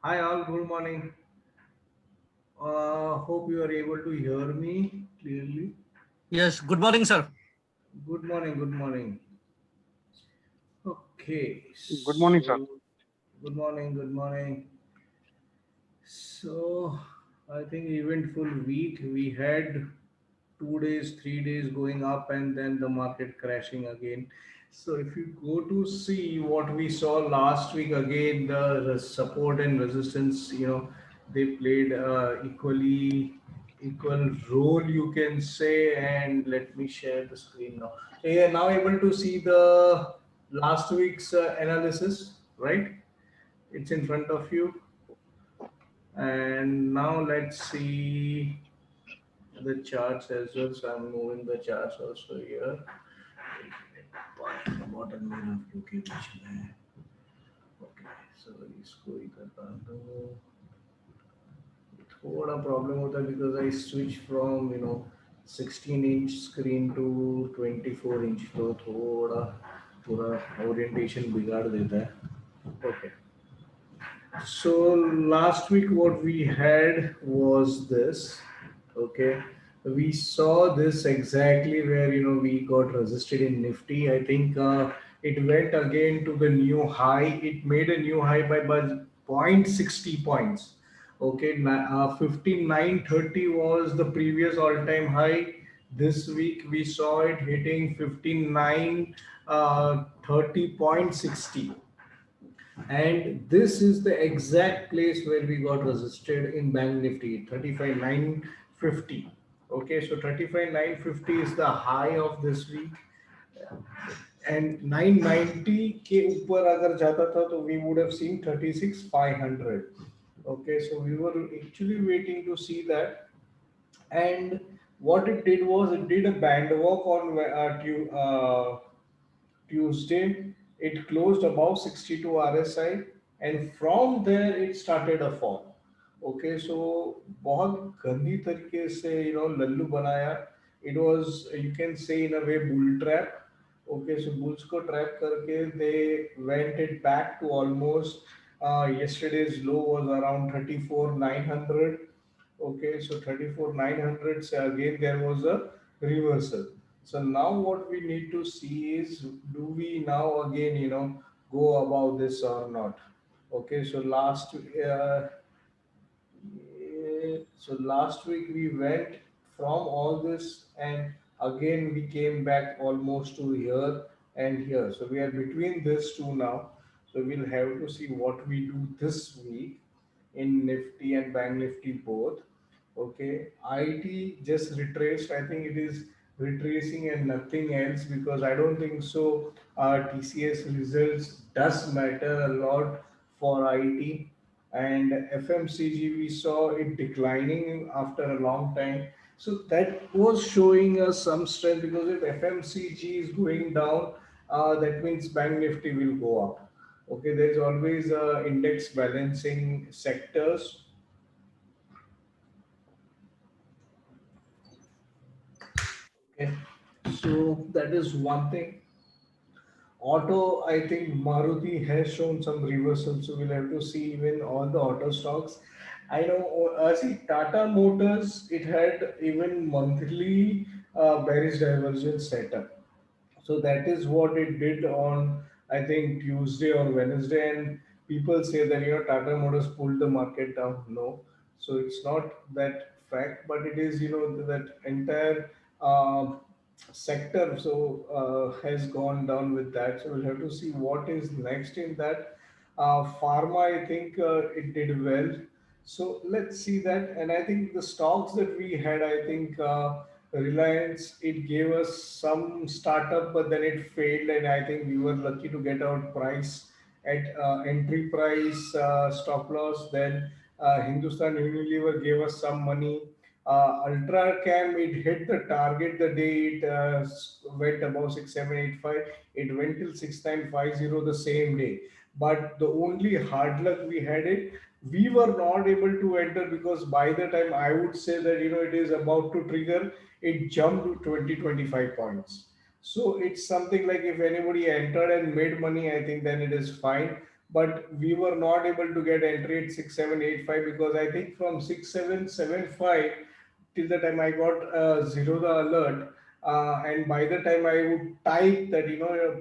Hi all, good morning. Hope you are able to hear me clearly. Yes, good morning, sir. Good morning, good morning. Okay, Good morning, sir. so good morning, good morning. So I think eventful week. We had 2 days, 3 days going up and then the market crashing again. So if you go to see what we saw last week again, the support and resistance, they played equal role, you can say. And let me share the screen now. So you are now able to see the last week's analysis, right? It's in front of you. And now let's see the charts as well. So I'm moving the charts also here. Bottom में रख लो के बीच में. Okay, so इसको इधर डाल दो. थोड़ा problem होता है because I switch from 16-inch screen to 24-inch, तो थोड़ा पूरा orientation बिगाड़ देता है. Okay. So last week what we had was this. Okay. We saw this exactly where we got resisted in Nifty. I think it went again to the new high. It made a new high by 0.60 points. Okay, 59.30 was the previous all-time high. This week we saw it hitting 59 30.60, and this is the exact place where we got resisted in bank nifty 35,950. Okay, so 35,950 is the high of this week, and 990 के ऊपर अगर जाता था तो we would have seen 36,500. Okay, so we were actually waiting to see that. And what it did was it did a band walk on Tuesday. It closed above 62 RSI, and from there it started a fall. Okay, so बहुत गंदी तरीके से लल्लू बनाया. It was, you can say, in a way bull trap. Okay, so bulls को trap करके they went it back to almost yesterday's low was around 34,900. Okay, so 34,900. So again, there was a reversal. So now what we need to see is, do we now again, go above this or not? Okay, so last week we went from all this, and again we came back almost to here and here. So we are between this two now. So we'll have to see what we do this week in Nifty and Bank Nifty both. Okay, IT just retraced. I think it is retracing and nothing else, because I don't think so. TCS results does matter a lot for IT. And FMCG, we saw it declining after a long time. So that was showing us some strength, because if FMCG is going down, that means Bank Nifty will go up. Okay, there is always index balancing sectors. Okay, so that is one thing. Auto, I think Maruti has shown some reversal, so we'll have to see even all the auto stocks. I know, see, Tata Motors, it had even monthly bearish divergence setup. So that is what it did on, I think, Tuesday or Wednesday. And people say that Tata Motors pulled the market down. No, so it's not that fact, but it is that entire sector has gone down with that. So we'll have to see what is next in that. Pharma, I think it did well. So let's see that. And I think the stocks that we had, I think. Reliance, it gave us some startup, but then it failed, and I think we were lucky to get our price at entry price, stop loss. Then Hindustan Unilever gave us some money. Ultracam, it hit the target the day it went above 6785. It went till 6950 the same day. But the only hard luck we had it, we were not able to enter, because by the time I would say that it is about to trigger, it jumped to 20-25 points. So it's something like, if anybody entered and made money, I think then it is fine. but we were not able to get entry at 6785 because I think from 6775 till the time I got zero the alert, and by the time I would type that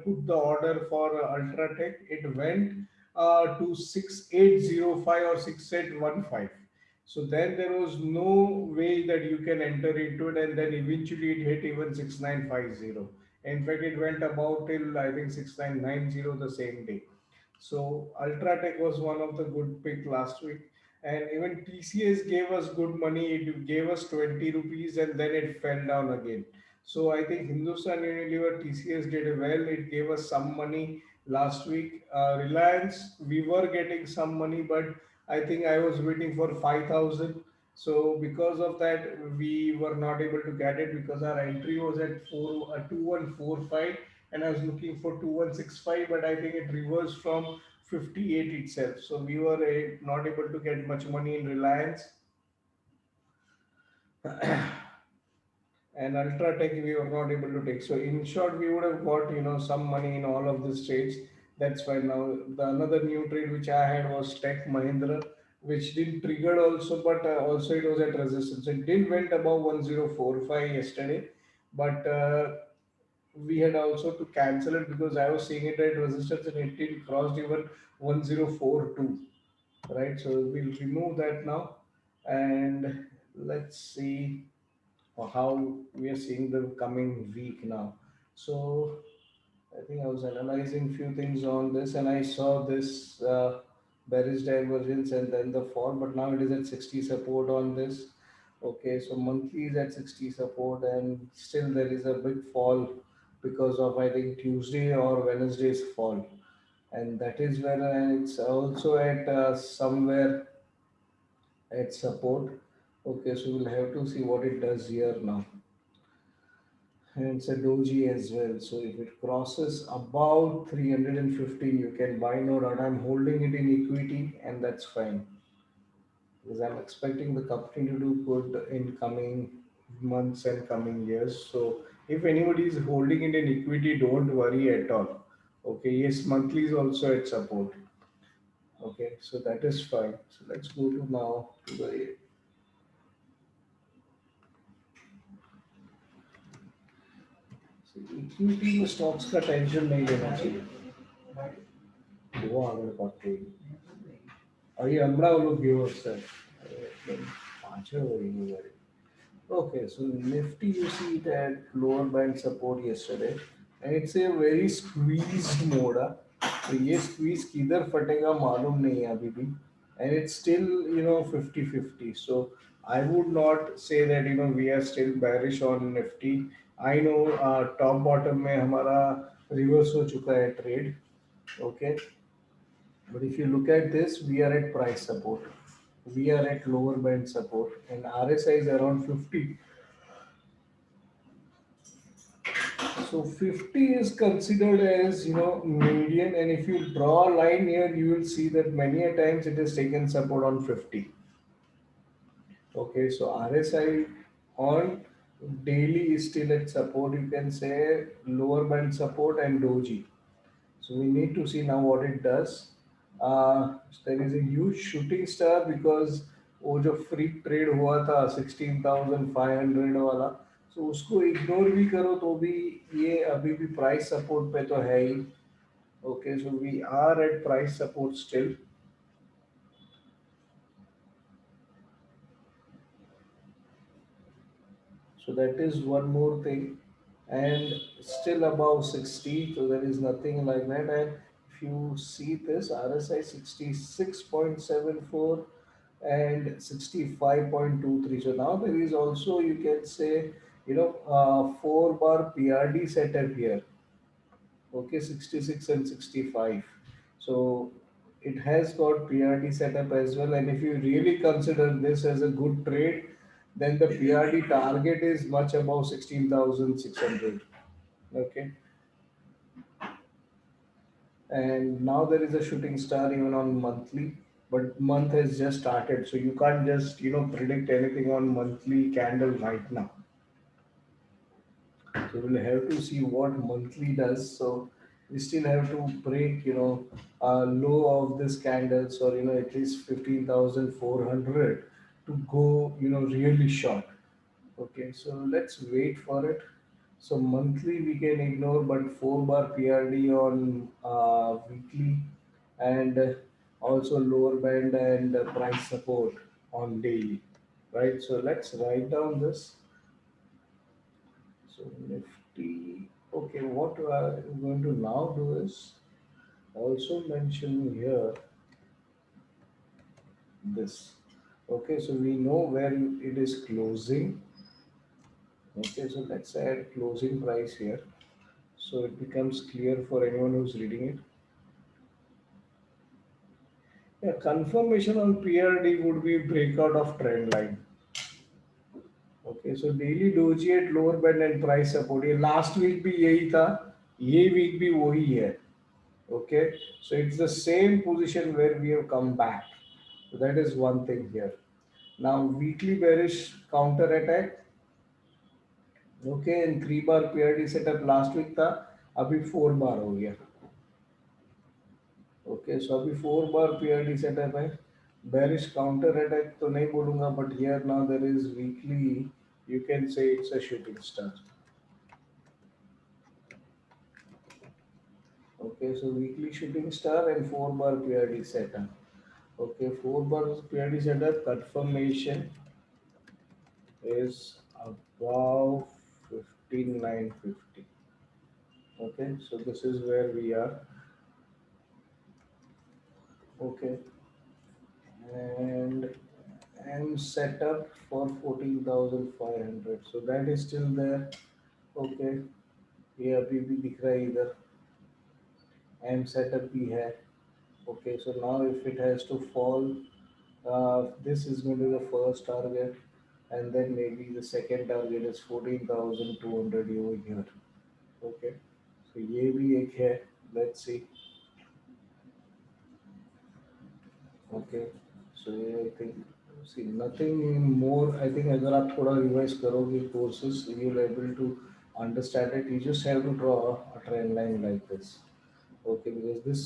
put the order for Ultratech, it went to 6805 or 6815. So then there was no way that you can enter into it, and then eventually it hit even 6950. In fact, it went about till I think 6990 the same day. So Ultratech was one of the good pick last week. And even TCS gave us good money. It gave us 20 rupees and then it fell down again. So I think Hindustan Unilever TCS did well. It gave us some money last week. Reliance, we were getting some money, but I think I was waiting for 5,000. So because of that, we were not able to get it because our entry was at 2145 and I was looking for 2165, but I think it reversed from 58 itself. So we were not able to get much money in Reliance and Ultratech. We were not able to take. So in short, we would have got some money in all of these trades. That's why now the another new trade which I had was Tech Mahindra, which did triggered also, but also it was at resistance. It did went above 1045 yesterday, but we had also to cancel it because I was seeing it at resistance and it did crossed even 1042, right? So we'll remove that now and let's see how we are seeing the coming week now. So I think I was analyzing few things on this and I saw this bearish divergence and then the fall, but now it is at 60 support on this. Okay, so monthly is at 60 support and still there is a big fall because of I think Tuesday or Wednesday's fall. And that is where it's also at somewhere at support. Okay, so we'll have to see what it does here now. And it's a doji as well. So if it crosses about 315, you can buy no doubt. I'm holding it in equity, and that's fine because I'm expecting the company to do good in coming months and coming years. So if anybody is holding it in equity, don't worry at all. Okay, yes, monthly is also at support. Okay, so that is fine. So let's go to now to the equity में stocks का tension नहीं लेना चाहिए वो आगे बढ़ते अभी हमारा वो लोग व्यूअर्स है पांच हो रही है Okay, so Nifty you see it at lower band support yesterday and it's a very squeezed mode. तो ये squeeze किधर फटेगा मालूम नहीं है अभी भी and it's still 50-50. So I would not say that we are still bearish on Nifty. I know top bottom में हमारा reverse हो चुका है trade. Okay, but if you look at this, we are at price support. We are at lower band support and RSI is around 50. So 50 is considered as median, and if you draw a line here, you will see that many a times it has taken support on 50. Okay, so RSI on daily is still at support. You can say lower band support and doji. So we need to see now what it does. There is a huge shooting star because वो जो free trade हुआ था 16,500 वाला, so उसको ignore भी करो तो भी ये अभी भी प्राइस सपोर्ट पे तो है ही. Okay, so we are at price support still. So that is one more thing, and still above 60, so there is nothing like that. And if you see this RSI 66.74 and 65.23, so now there is also you can say 4 bar PRD setup here. Okay, 66 and 65. So it has got PRD setup as well. And if you really consider this as a good trade, then the PRD target is much above 16,600. Okay. And now there is a shooting star even on monthly, but month has just started. So you can't just, predict anything on monthly candle right now. So we'll have to see what monthly does. So we still have to break, low of this candles, or at least 15,400 to go, really short. Okay, so let's wait for it. So monthly we can ignore, but 4 bar PRD on weekly, and also lower band and price support on daily, right? So let's write down this. So Nifty. Okay, what I'm going to now do is also mention here this. Okay, so we know where it is closing. Okay, so let's add closing price here, so it becomes clear for anyone who's reading it. Yeah, confirmation on PRD would be breakout of trend line. Okay, so daily doji at lower band and price support, ये last week भी यही था, ये week भी वही है. Okay, so it's the same position where we have come back. So that is one thing here. Now weekly bearish counter attack. Okay, and 3 bar PRD setup last week था, अभी 4 बार हो गया. ओके, सो अभी 4 bar PRD setup है. Bearish counter attack तो नहीं बोलूंगा, but here now there is weekly, you can say it's a shooting star. Okay, so weekly shooting star and 4 bar PRD setup. Okay, 4 bar PRD setup confirmation is above 15,950. Okay, so this is where we are. Okay, and I'm set up for 14,500, so that is still there. Okay, ये अभी भी दिख रहा है इधर. I'm set up भी है. Okay, so now if it has to fall, this is going to be the first target, and then maybe the second target is 14,200 over here. Okay, so ये भी एक है. Let's see. Okay, so I think, see, nothing more. I think अगर आप थोड़ा revise करोगे courses, you'll able to understand it. You just have to draw a trend line like this. Okay, because this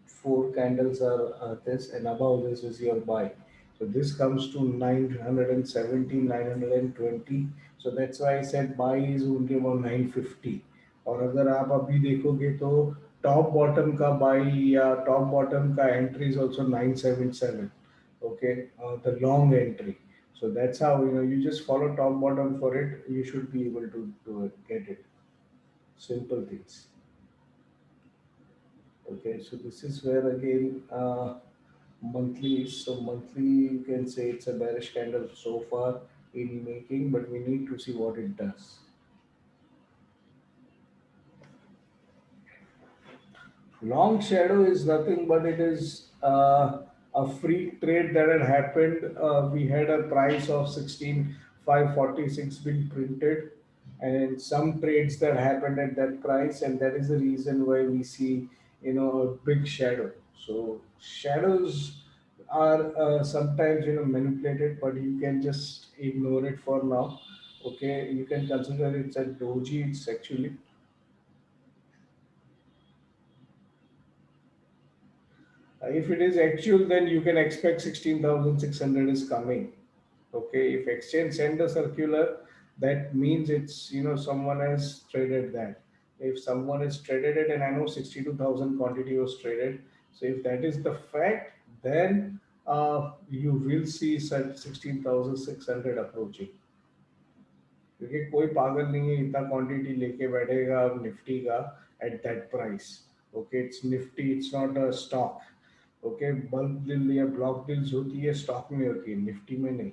four candles are this, and above this is your buy. So this comes to 970, 920. So that's why I said buy is only about 950. और अगर आप अभी देखोगे तो top bottom का by या top bottom का entry is also 977. Okay, the long entry. So that's how, you just follow top bottom for it, you should be able to do it, get it. Simple things. Okay, so this is where again, monthly. So monthly, you can say it's a bearish candle so far in making, but we need to see what it does. Long shadow is nothing but it is a free trade that had happened. We had a price of 16,546 being printed, and some trades that happened at that price, and that is the reason why we see, a big shadow. So shadows are sometimes, manipulated, but you can just ignore it for now. Okay, you can consider it's a doji. It's actually, if it is actual, then you can expect 16,600 is coming. Okay, if exchange send a circular, that means it's, someone has traded that. If someone has traded it, and I know 62,000 quantity was traded, so if that is the fact, then you will see such 16,600 approaching. क्योंकि कोई पागल नहीं है इतना quantity लेके बैठेगा अब Nifty का at that price. Okay, it's Nifty, it's not a stock. Okay, bulk deal या ब्लॉक डील्स होती है स्टॉक में, होती है निफ्टी में नहीं.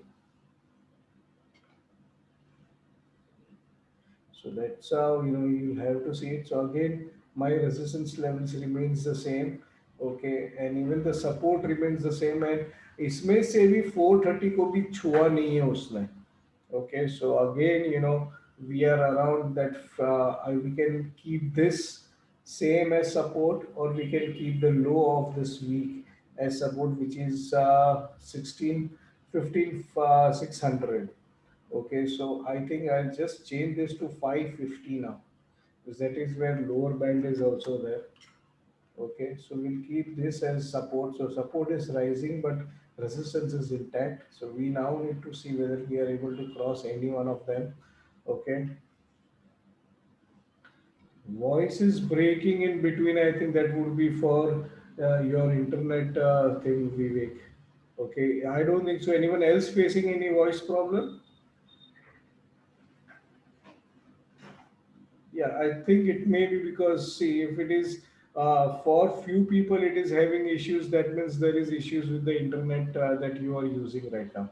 So that's how, you have to see it. So again, my resistance levels remains the same. Okay, and even the support remains the same. And इसमें से भी 430 को भी छुआ नहीं है उसने. Okay, so again, we are around that. We can keep this same as support, or we can keep the low of this week as support, which is 16, 15, 600. Okay, so I think I'll just change this to 550 now. because that is where lower band is also there. Okay, so we'll keep this as support. So support is rising, but resistance is intact. So we now need to see whether we are able to cross any one of them. Okay, voice is breaking in between. I think that would be for your internet thing, Vivek. Okay, I don't think so. Anyone else facing any voice problem? Yeah, I think it may be because, see, if it is for few people, it is having issues. That means there is issues with the internet that you are using right now.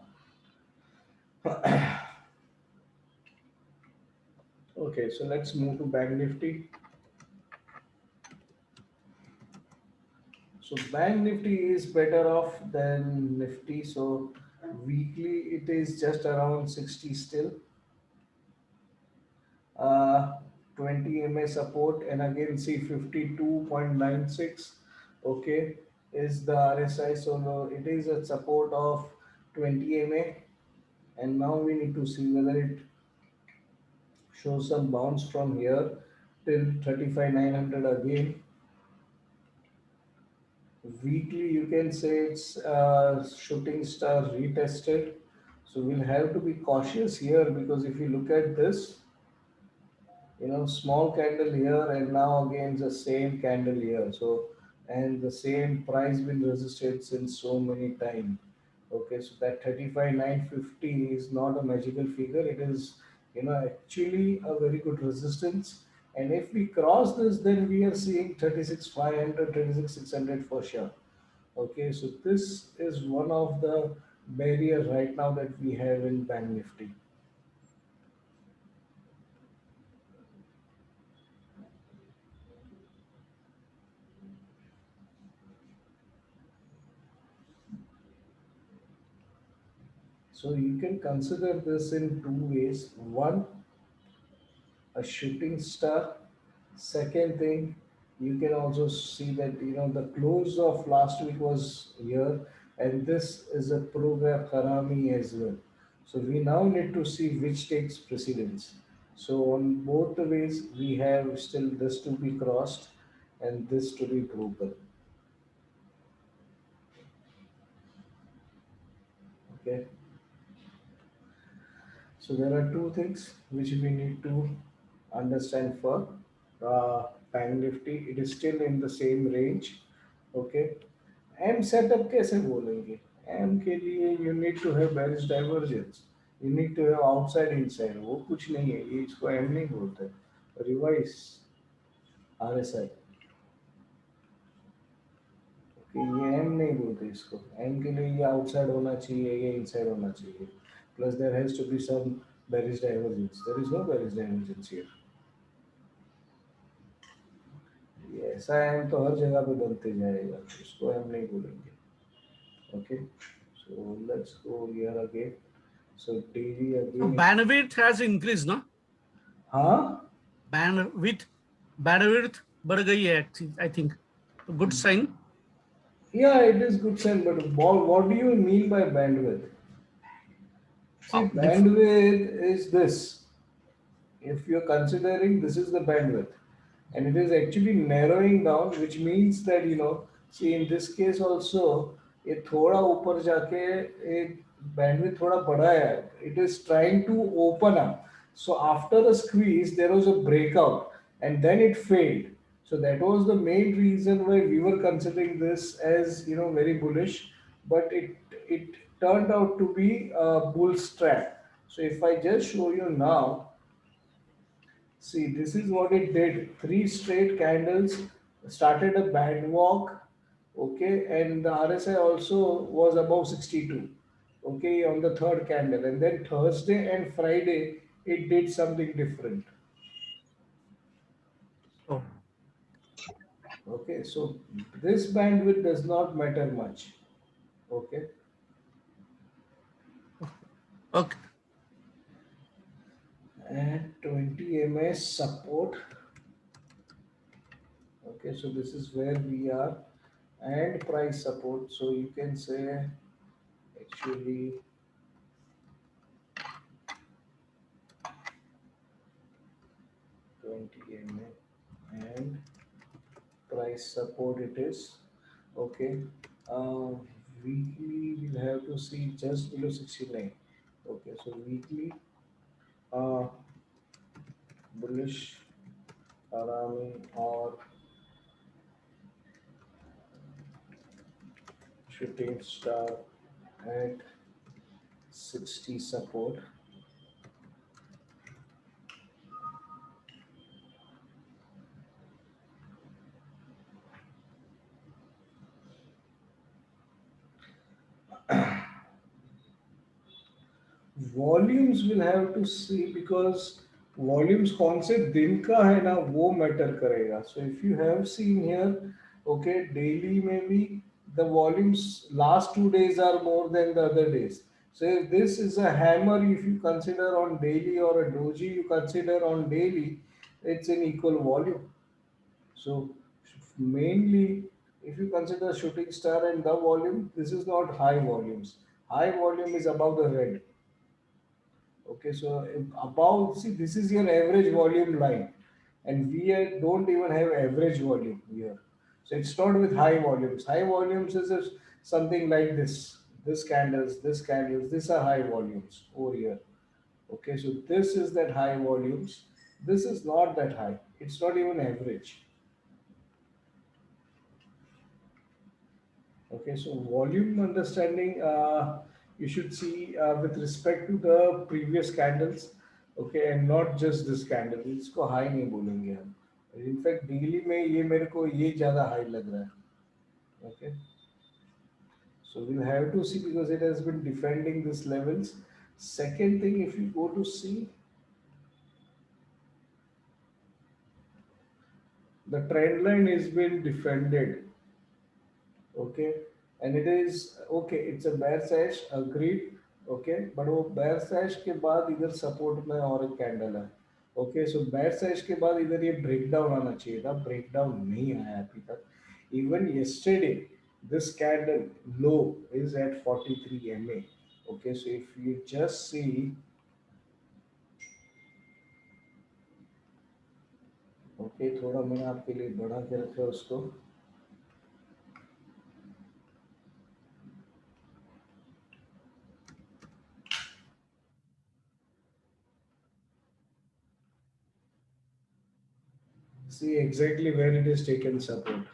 Okay, so let's move to Bank Nifty. So Bank Nifty is better off than Nifty. So weekly it is just around 60 still. Uh, 20 MA support, and again see 52.96. Okay, is the RSI. So no, it is a support of 20 MA, and now we need to see whether it shows some bounce from here till 35,900 again. Weekly, you can say it's shooting star retested. So we'll have to be cautious here, because if you look at this, small candle here and now again the same candle here. So, and the same price been resisted since so many time. Okay, so that 35,950 is not a magical figure. It is, actually a very good resistance. And if we cross this, then we are seeing 36,500, 36,600 for sure. Okay, so this is one of the barriers right now that we have in Bank Nifty. So you can consider this in two ways. One, a shooting star. Second thing, you can also see that the close of last week was here, and this is a program Harami as well. So we now need to see which takes precedence. So on both the ways, we have still this to be crossed and this to be broken. Okay. So there are two things which we need to understand for Bank Nifty. It is still in the same range. Okay. M setup कैसे बोलेंगे? M के लिए you need to have bearish divergence. You need to have outside inside. वो कुछ नहीं है. ये इसको M नहीं बोलते. Revise RSI. कि ये M नहीं बोलते इसको. M के लिए ये outside होना चाहिए, ये inside होना चाहिए. Plus there has to be some bearish divergence. There is no bearish divergence here. ये ऐसा M तो हर जगह पे बनते जाएगा. इसको M नहीं बोलेंगे. Okay. So let's go here again. So daily again. Bandwidth has increased, no? हाँ. Bandwidth, bandwidth बढ़ गई है, I think. Good sign. Yeah, it is good sign, but what do you mean by bandwidth? See, bandwidth is this. If you're considering this is the bandwidth, and it is actually narrowing down, which means that see in this case also ये थोड़ा ऊपर जाके एक bandwidth थोड़ा बड़ा है. It is trying to open up. So after the squeeze, there was a breakout, and then it failed. So that was the main reason why we were considering this as very bullish, but it turned out to be a bull trap. So if I just show you now, see, this is what it did. Three straight candles, started a band walk, okay, and the RSI also was above 62, okay, on the third candle. And then Thursday and Friday, it did something different. Oh, Okay, so this bandwidth does not matter much. Okay. okay. And 20 ms support. Okay, so this is where we are, and price support. So you can say actually 20 20 MA and price support it is. Okay. uh, Weekly we'll have to see just below 69. Okay, so weekly uh, bullish Arami or shooting star at 60 support. Volumes will have to see because volumes कौन से दिन का है ना वो matter करेगा. So if you have seen here, okay, daily में भी the volumes last 2 days are more than the other days. So if this is a hammer, if you consider on daily, or a doji you consider on daily, it's in equal volume. So mainly, if you consider shooting star and the volume, this is not high volumes. High volume is above the red. Okay, so above, see, this is your average volume line, and we don't even have average volume here. So it's not with high volumes. High volumes is something like this. This candles, these are high volumes over here. Okay, so this is that high volumes. This is not that high. It's not even average. Okay, so volume understanding, you should see with respect to the previous candles, okay, and not just this candle. इसको high नहीं बोलेंगे हम. In fact, daily में ये मेरे को ये ज़्यादा high लग रहा है. Okay, so we'll have to see because it has been defending these levels. Second thing, if you go to see, the trend line has been defended. Okay, and it is okay, it's a bear sash, agreed. Okay, but वो bear sash के बाद इधर support में और एक candle है. Okay, so bear sash के बाद इधर ये breakdown आना चाहिए था, breakdown नहीं आया अभी तक. Even yesterday this candle low is at 43 MA. Okay, so if you just see, okay, थोड़ा मैंने आपके लिए बढ़ा के रखा है उसको. See exactly where it is taken support.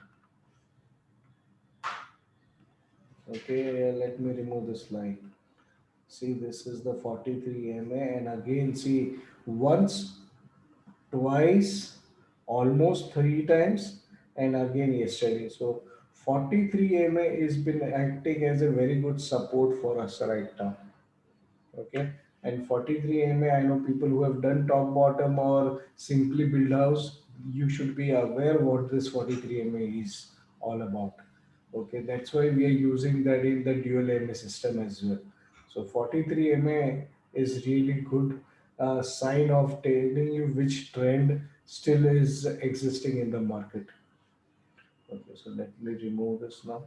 Okay, let me remove this line. See, this is the 43 MA, and again, see, once, twice, almost three times, and again yesterday. So, 43 MA has been acting as a very good support for us right now. Okay, and 43 MA, I know people who have done top bottom or simply build house, you should be aware what this 43 MA is all about. Okay, that's why we are using that in the dual MA system as well. So 43 MA is really good sign of telling you which trend still is existing in the market. Okay, so let me remove this now.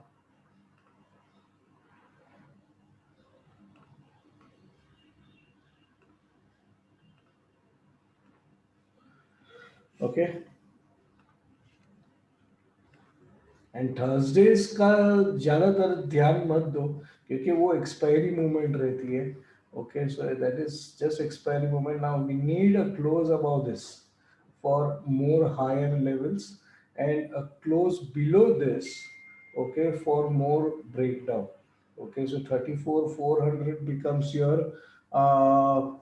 Okay, and Thursdays का ज़्यादातर ध्यान मत दो क्योंकि वो expiry movement रहती है. Okay, so that is just expiry movement. Now we need a close about this for more higher levels and a close below this, okay, for more breakdown. Okay, so 34,400 becomes your uh,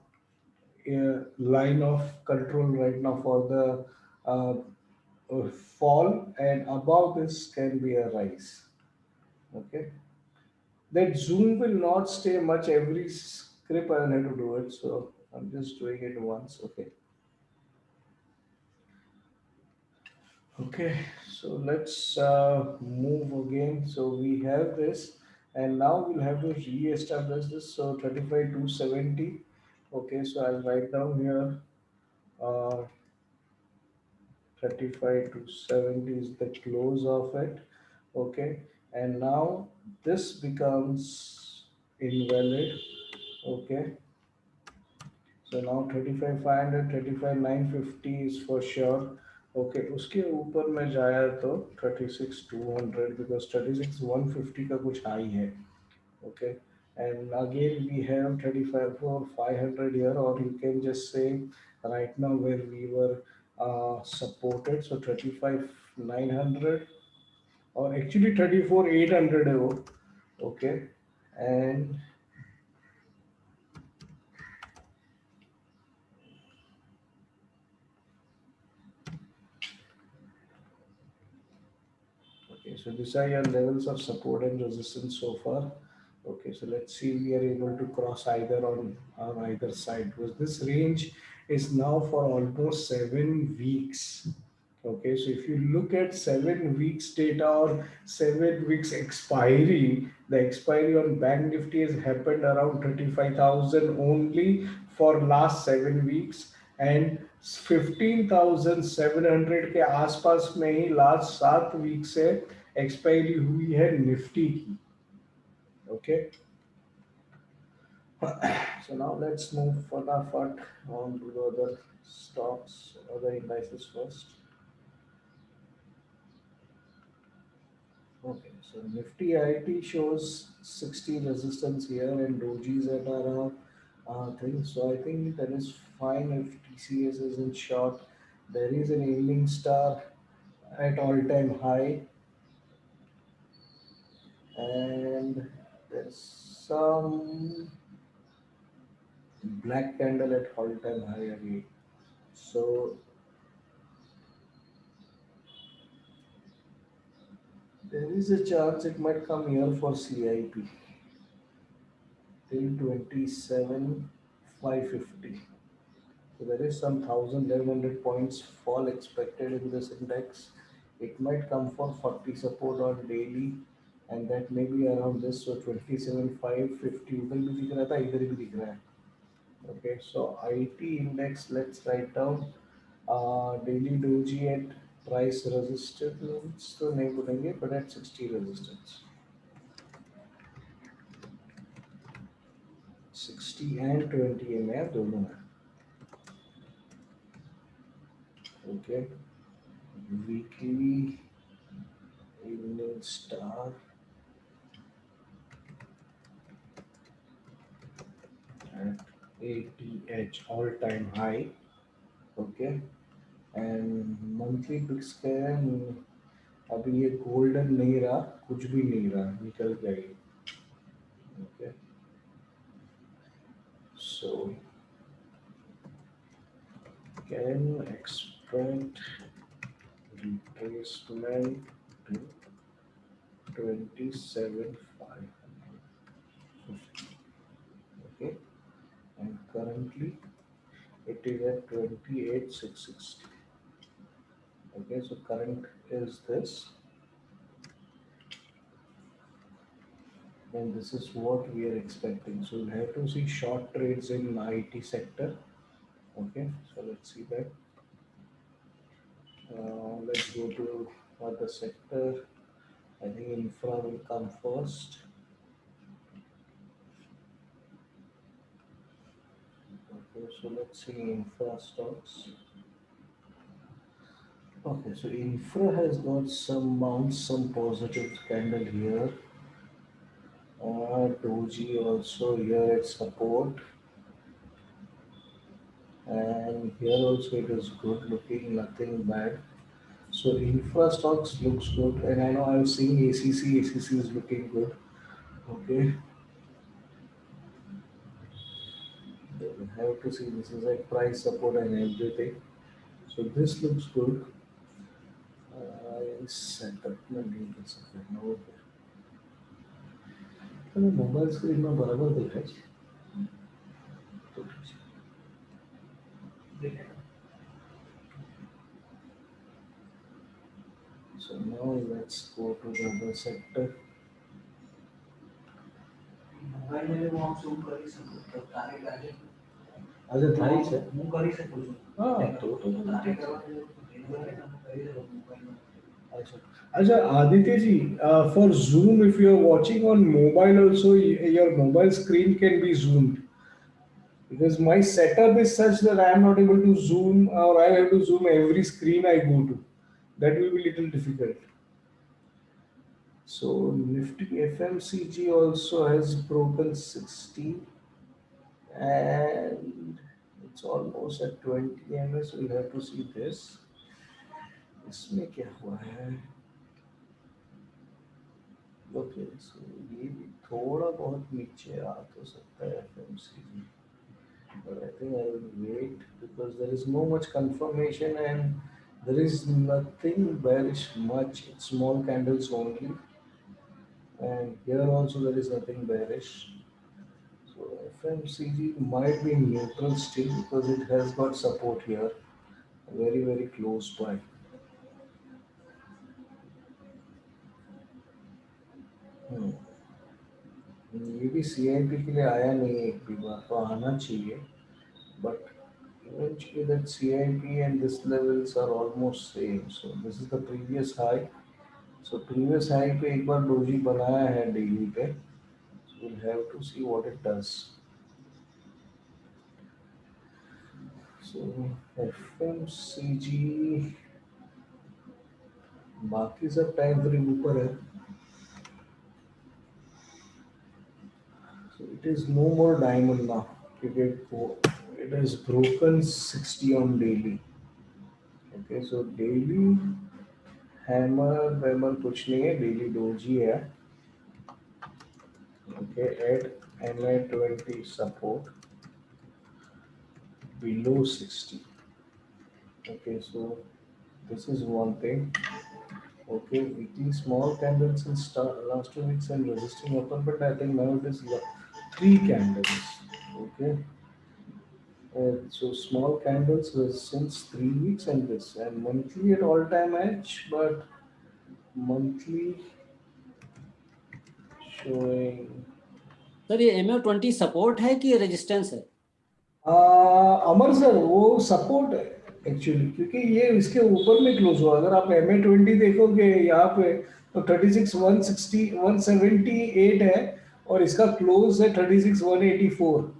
line of control right now for the uh, fall, and above this can be a rise. Okay, that zoom will not stay much. Every script I'll have to do it, so I'm just doing it once. Okay. Okay, so let's move again. So we have this, and now we'll have to re-establish this. So 35 to 70. Okay, so I'll write down here uh, 35 to 70 is the close of it. Okay, and now this becomes invalid. Okay, So now 35,500, 35,950 is for sure. Okay, उसके ऊपर में जाया तो 36,200 because 36,150 का कुछ high है. Okay, and again we have 35 for 500 here, or you can just say right now where we were supported, so 35,900 or actually 34,800 है वो. Okay, and okay, so these are your levels of support and resistance so far. Okay, so let's see if we are able to cross either on either side, because this range is now for almost 7 weeks. Okay, so if you look at 7 weeks data or 7 weeks expiry, the expiry on Bank Nifty has happened around 35,000 only for last 7 weeks, and 15,700 के आसपास में ही last 7 week से expiry हुई है Nifty की. Okay, so now let's move fatafat on to the other stocks, other indices first. Okay, so Nifty IT shows 60 resistance here and dojis at our thing. So I think that is fine if TCS is in short. There is an evening star at all-time high, and there's some black candle at all-time high again. So there is a chance it might come here for CIP till 27,550. So there is some 1,100 points fall expected in this index. It might come for 40 support on daily, and that may be around this. So 27,550 उधर भी दिख रहा था, इधर भी दिख रहा है. Okay, so IT index, let's write down daily doji at price resistance तो नहीं बोलेंगे, but at 60 resistance. 60 and 20 में दोनों है. Okay, weekly evening star at 80H all-time high. Okay, and monthly pick scan अभी ये golden नहीं रहा, कुछ भी नहीं रहा, निकल गया ये. Okay, so can expect retracement to 27,550. Okay, and currently it is at 28,660. Okay, so current is this, and this is what we are expecting. So we'll have to see short trades in IT sector. Okay, so let's see that. Let's go to other sector. I think infra will come first. Okay, so let's see infra stocks. Okay, so infra has got some bounce, some positive candle here. Doji also here at support, and here also it is good looking, nothing bad. So infra stocks looks good, and I know I'm seeing ACC. ACC is looking good. Okay, we have to see. This is like price support and everything. So this looks good. Setup में नहीं कर सकते ना वो. तो mobile screen में बराबर दिख रहा है. So now let's go to the other sector. Mobile में वो हम zoom કરી શકો તો તારે આજે આજે થાય છે. હું કરી શકું છું. હા, તો તારે કરવાની જરૂર નથી, તમે કરી શકો મોબાઈલમાં. अच्छा Aditya ji, for Zoom, if you are watching on mobile also, your mobile screen can be zoomed. because my setup is such that I am not able to zoom, or I have to zoom every screen I go to. That will be little difficult. So Nifty FMCG also has broken 60, and it's almost at 20 ms. We'll have to see this. इसमें क्या हुआ है? Okay, सो ये भी थोड़ा बहुत नीचे आ तो सकता है FMCG, but I think I will wait because there is no much confirmation and there is nothing bearish much. It's small candles only, and here also there is nothing bearish. So FMCG might be neutral still because it has got support here, very close by. Hmm. ये भी CIP के लिए आया नहीं है, एक भी बार तो आना चाहिए, but eventually that CIP and this levels are almost same. So this is the previous high. So previous high पे एक बार डोजी बनाया है डेली पे. So we'll have to see what it does. So FMCG बाकी सब time frame ऊपर है. So it is no more diamond now. It has broken 60 on daily. Okay, so daily hammer कुछ नहीं है, daily doji है. Okay, at MA20 support below 60. Okay, so this is one thing. Okay, weekly small candles in last 2 weeks and resisting upper, but I think now it is 3 candles. Okay, so small candles was since 3 weeks and this, and monthly at all-time edge, but monthly showing. Sir ये MA20 support है कि resistance है? अमर sir वो support है actually, क्योंकि ये इसके ऊपर में क्लोज हुआ. अगर आप MA20 देखोगे यहाँ पे तो 36 160 178 है और इसका क्लोज है 36 184.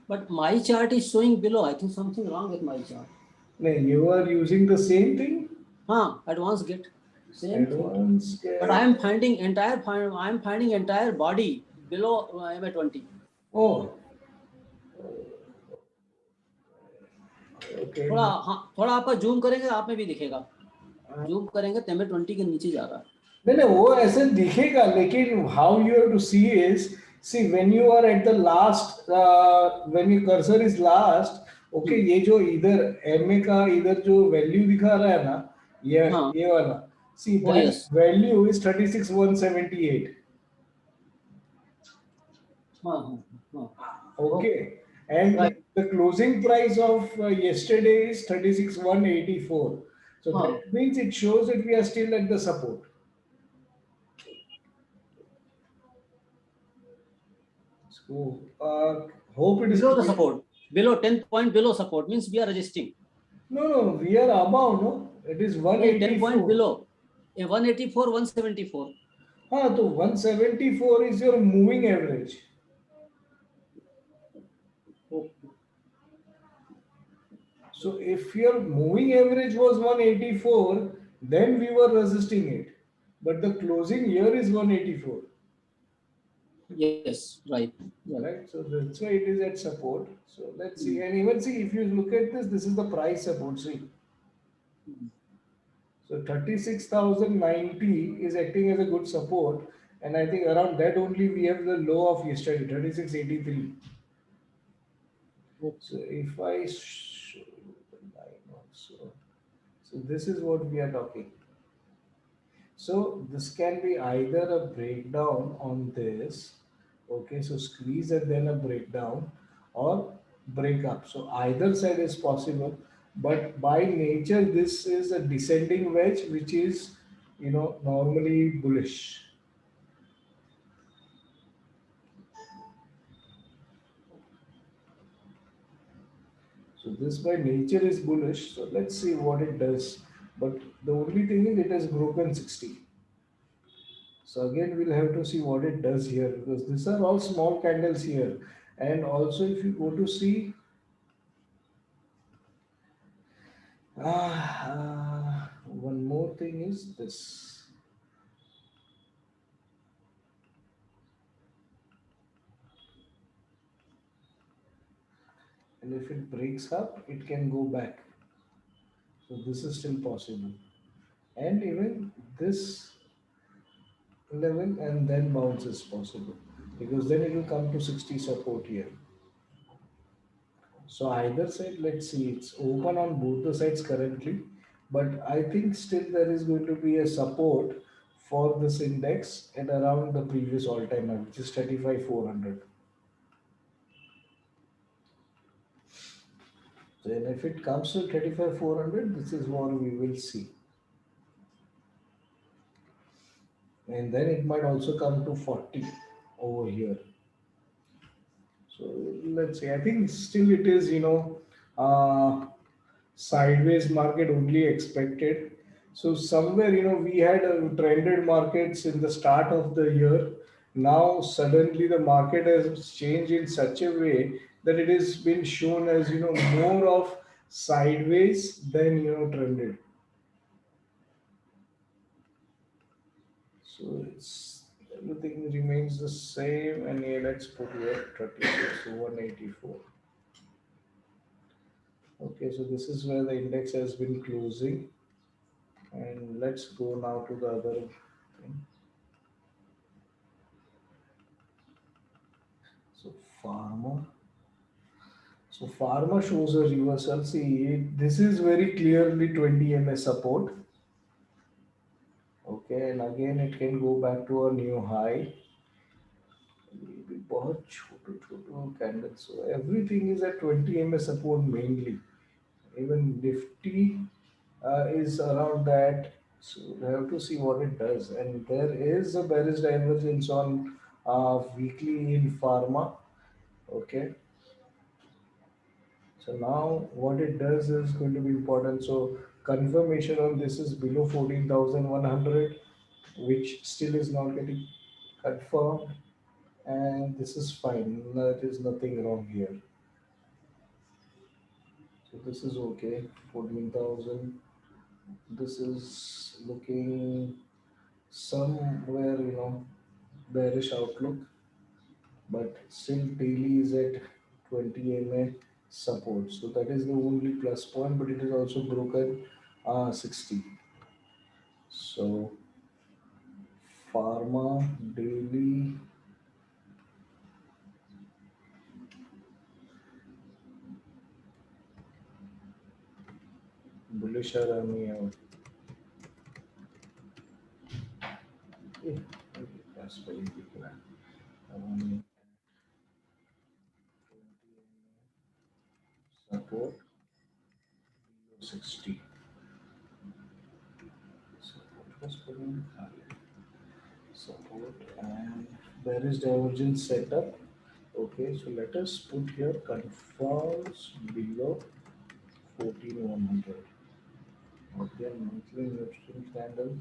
But my chart is showing below. I think something wrong with my chart. नहीं, you are using the same thing. हाँ, advance get same thing. Advance get. But I am finding entire body below MA20. Oh. Okay. थोड़ा हाँ, थोड़ा आपका zoom करेंगे आप में भी दिखेगा. जूम करेंगे तो MA20 के नीचे जा रहा है. नहीं वो ऐसे दिखेगा, लेकिन how you have to see is, see when you are at the last, when your cursor is last, okay, ये जो इधर MA का इधर जो वैल्यू दिखा रहा है ना, ये वाला, see that value is 36 178. Okay, and the closing price of yesterday is 36 184. So that means it shows that we are still at the support. So hope it is below the support. Below 10 point below support means we are resisting. No, we are above. No, it is 184. 10 point below. 184, 174. हाँ, तो 174 is your moving average. So if your moving average was 184, then we were resisting it. But the closing here is 184. Yes, right. Right. So that's why it is at support. So let's see. And even see, if you look at this is the price support. See. So 36,090 is acting as a good support. And I think around that only we have the low of yesterday, 3683. So if I show you the line also, so this is what we are talking. So this can be either a breakdown on this, okay, so squeeze and then a breakdown, or break up. So either side is possible, but by nature this is a descending wedge, which is, you know, normally bullish. So this by nature is bullish. So let's see what it does. But the only thing is it has broken 60. So again, we'll have to see what it does here, because these are all small candles here. And also, if you go to see, one more thing is this. And if it breaks up, it can go back. So this is still possible. And even this level and then bounce is possible, because then it will come to 60 support here. So either side, let's see, it's open on both the sides currently, but I think still there is going to be a support for this index at around the previous all-time high, which is 35,400. Then if it comes to 35,400, this is what we will see. And then it might also come to 40 over here. So let's see. I think still it is, sideways market only expected. So somewhere, we had trended markets in the start of the year. Now suddenly the market has changed in such a way that it has been shown as, more of sideways than, trended. So it's everything remains the same, and yeah, let's put here 36 184. Okay, so this is where the index has been closing, and let's go now to the other thing. So pharma. So pharma shows a reversal. See, this is very clearly 20 ms support. Okay, and again it can go back to a new high. ये भी बहुत छोटे छोटे candles. So everything is at 20 ms support mainly. Even Nifty is around that. So we have to see what it does. And there is a bearish divergence on weekly in pharma. Okay. So now what it does is going to be important. So confirmation on this is below 14,100, which still is not getting confirmed. And this is fine. There is nothing wrong here. So this is okay. 14,000. This is looking somewhere, bearish outlook, but still daily is at 20 ma support. So that is the only plus point, but it is also broken 60. So pharma daily, bullish army out. Eh, that's very big. Um, support 60. Support was pretty high. Support, and there is divergence setup. Okay, so let us put here confirms below 14,100. Okay, monthly Neptune candle,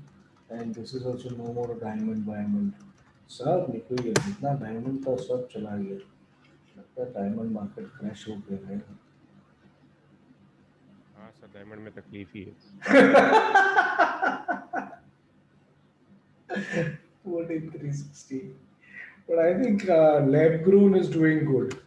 and this is also no more diamond diamond. सब निकल गया, जितना diamond था सब चला गया. लगता है डायमंड मार्केट क्रैश हो गया है. हाँ सर, डायमंड में तकलीफ ही है। 14,360. But I think lab grown is doing good.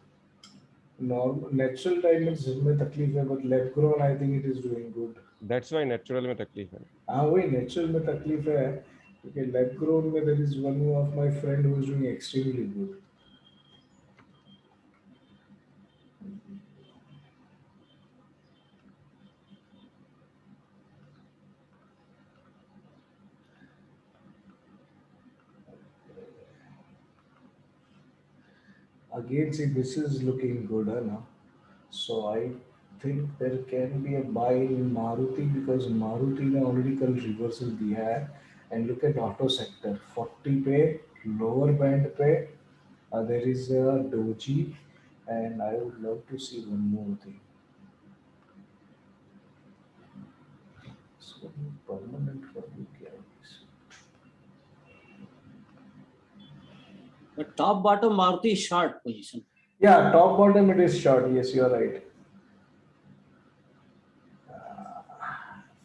Normal natural diamonds में तकलीफ है, but lab grown I think it is doing good. That's why natural में तकलीफ है। हाँ वही नेचुरल में तकलीफ है, क्योंकि lab grown में there is one of my friend who is doing extremely good. Again, see, this is looking good, huh, now. So I think there can be a buy in Maruti, because Maruti ने already कल reversal दिया है. And look at auto sector, 40 पे lower band पे there is a doji, and I would love to see one more thing. So permanent for you क्या है? top bottom Maruti short position. Yeah, top bottom it is short. Yes, you are right.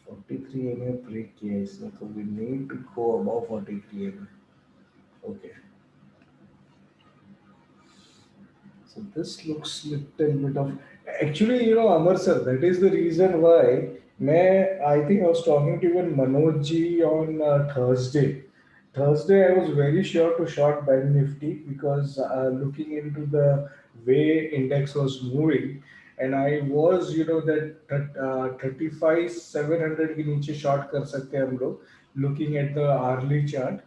43 mm break किया है इसने, तो we need to go above 43 mm. Okay. So this looks little bit of, actually, you know, Amar sir, that is the reason why I think I was talking to even Manoj ji on Thursday. Thursday I was very sure to short Bank Nifty because looking into the way index was moving, and I was, you know, that 35 700 के नीचे short कर सकते हैं हम लोग looking at the hourly chart.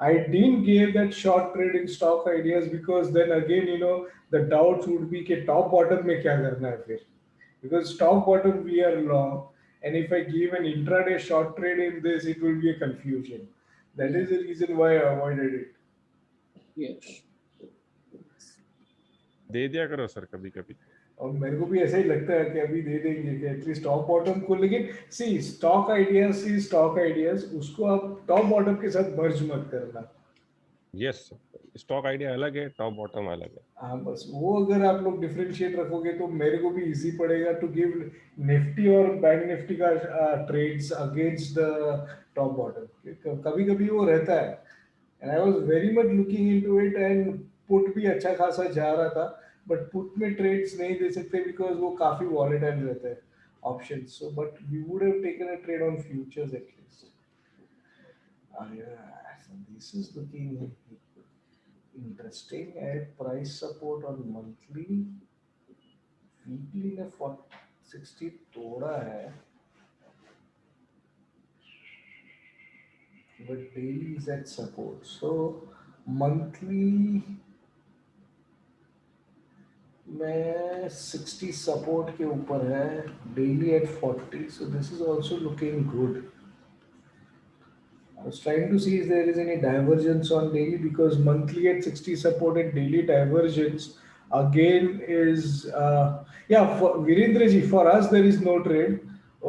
I didn't give that short trade in stock ideas because then again, you know, the doubts would be कि top bottom में क्या करना है फिर, because top bottom we are long, and if I give an intraday short trade in this, it will be a confusion. That is the reason why I avoided it. Yes. दे दिया करो sir कभी कभी. और मेरे को भी ऐसा ही लगता है कि अभी दे देंगे कि एटलीस्ट टॉप बॉटम को, लेकिन सी स्टॉक आइडियाज उसको आप टॉप बॉटम के साथ मर्ज मत करना. यस, स्टॉक आइडिया अलग है, टॉप बॉटम अलग है. हाँ, बस वो अगर आप लोग डिफरेंशिएट रखोगे तो मेरे को भी इजी पड़ेगा टू गिव निफ्टी और बैंक निफ्टी का trades against the top bottom. कभी कभी वो रहता है, and I was very much looking into it, and put भी अच्छा खासा जा रहा था, बट पुट में ट्रेड्स नहीं दे सकते बिकॉज वो काफी वॉलेटाइल रहता है option. So but we would have taken a trade on futures at least. This is looking interesting at price support on monthly. Weekly ने 60 तोड़ा है, but daily is at support. So monthly में 60 support के ऊपर है, daily at 40. So this is also looking good. I was trying to see if there is any divergence on daily, because monthly at 60 supported, daily divergence again is for Virendra ji, for us there is no trade,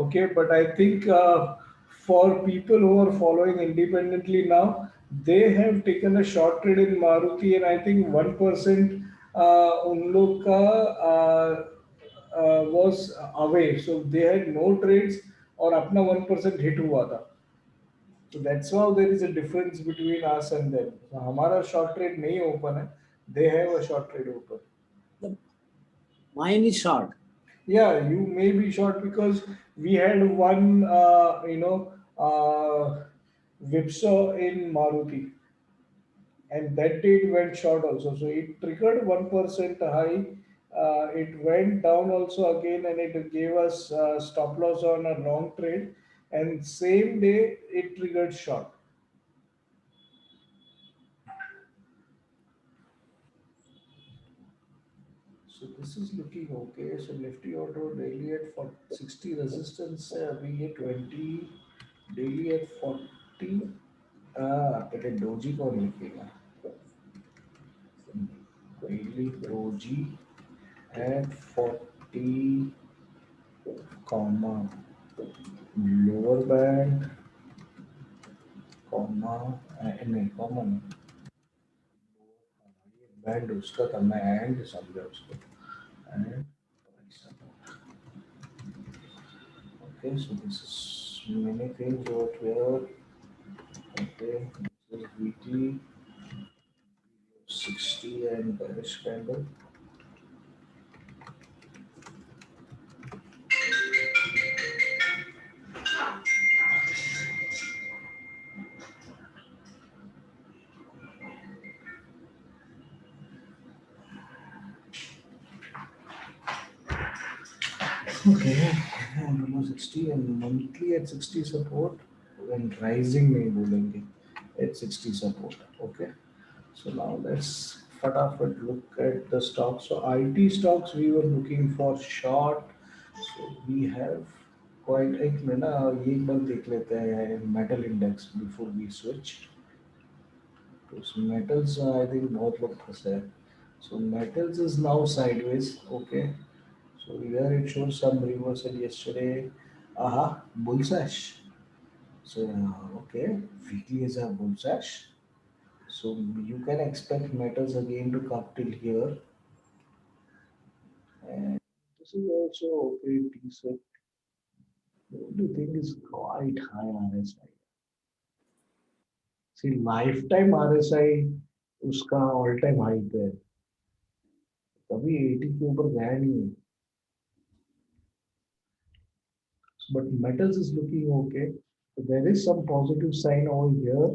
okay, but I think for people who are following independently now, they have taken a short trade in Maruti, and I think 1% उन लोग का was away, so they had no trades और अपना 1% hit हुआ था. So that's how there is a difference between us and them. So हमारा short trade नहीं open है, they have a short trade open. Mine is short. Yeah, you may be short because we had one, whipsaw in Maruti, and that day it went short also. So it triggered 1% high. It went down also again, and it gave us stop loss on a long trade. And same day it triggered short. So this is looking okay. So Nifty Auto daily at 60 resistance है अभी, ये 20 daily at 40. पहले doji कौन लिखेगा? Daily doji at 40, comma lower band, comma नहीं comma नहीं, band उसका था, मैं एंड समझा उसको, and okay. So this is many things over here. Okay, this is weekly 60 and bearish candle. Okay, below 60 and monthly at 60 support, and rising नहीं बोलेंगे, at 60 support. Okay, so now let's फटाफट look at the stocks. So IT stocks we were looking for short. So we have quite एक में ना ये एक बार देख लेते हैं metal index before we switch. So metals I think बहुत लोग फंसे हैं. So metals is now sideways. Okay. So here it shows some reversal yesterday. Aha, bull sash. So okay, weekly is a bull sash. So you can expect metals again to come till here, and this is also okay, decent. The only thing is quite high RSI. See, lifetime RSI उसका all time high पे है, कभी 80 के ऊपर गया नहीं है. But metals is looking okay. So there is some positive sign over here,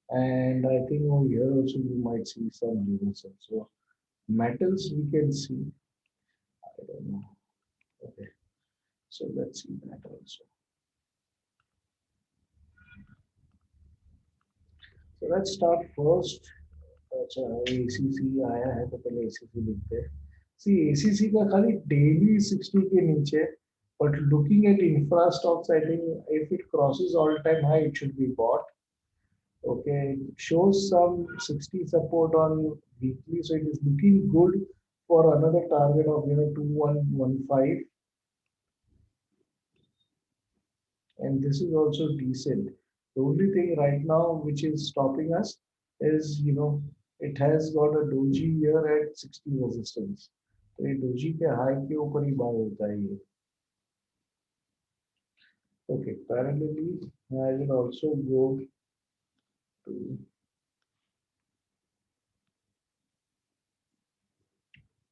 and I think over here also we might see some reversal. So metals we can see. I don't know. Okay, so let's see that also. So let's start first. अच्छा ACC आया है तो पहले ACC लिखते हैं. See ACC का खाली daily 60 के नीचे, but looking at infra stocks, I think if it crosses all-time high, it should be bought. Okay, it shows some 60 support on weekly, so it is looking good for another target of 2115, and this is also decent. The only thing right now which is stopping us is it has got a doji here at 60 resistance. तो ये doji के high के ऊपर ही buy होता है ये. Okay, parallelly I will also go to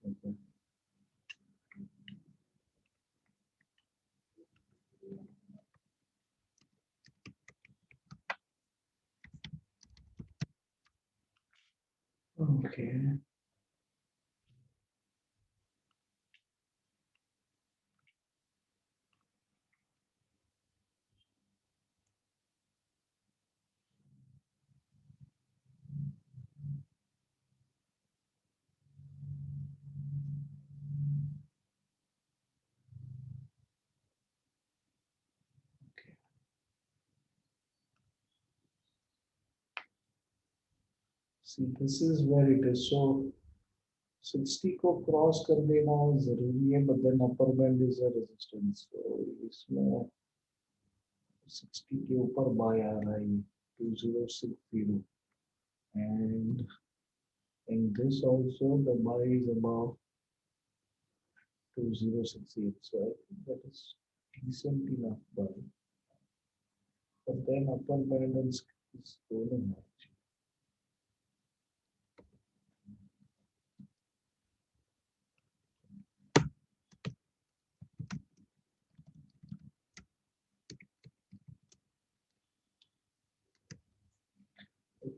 okay. Okay. See, this is where it is. So 60 को cross कर देना जरूरी है, but then upper band is a resistance. So इसमें 60 के ऊपर बाय आ रहा है 2060, and in this also the buy is above 2068. So I think that is decent enough buy. But then upper band is doing much.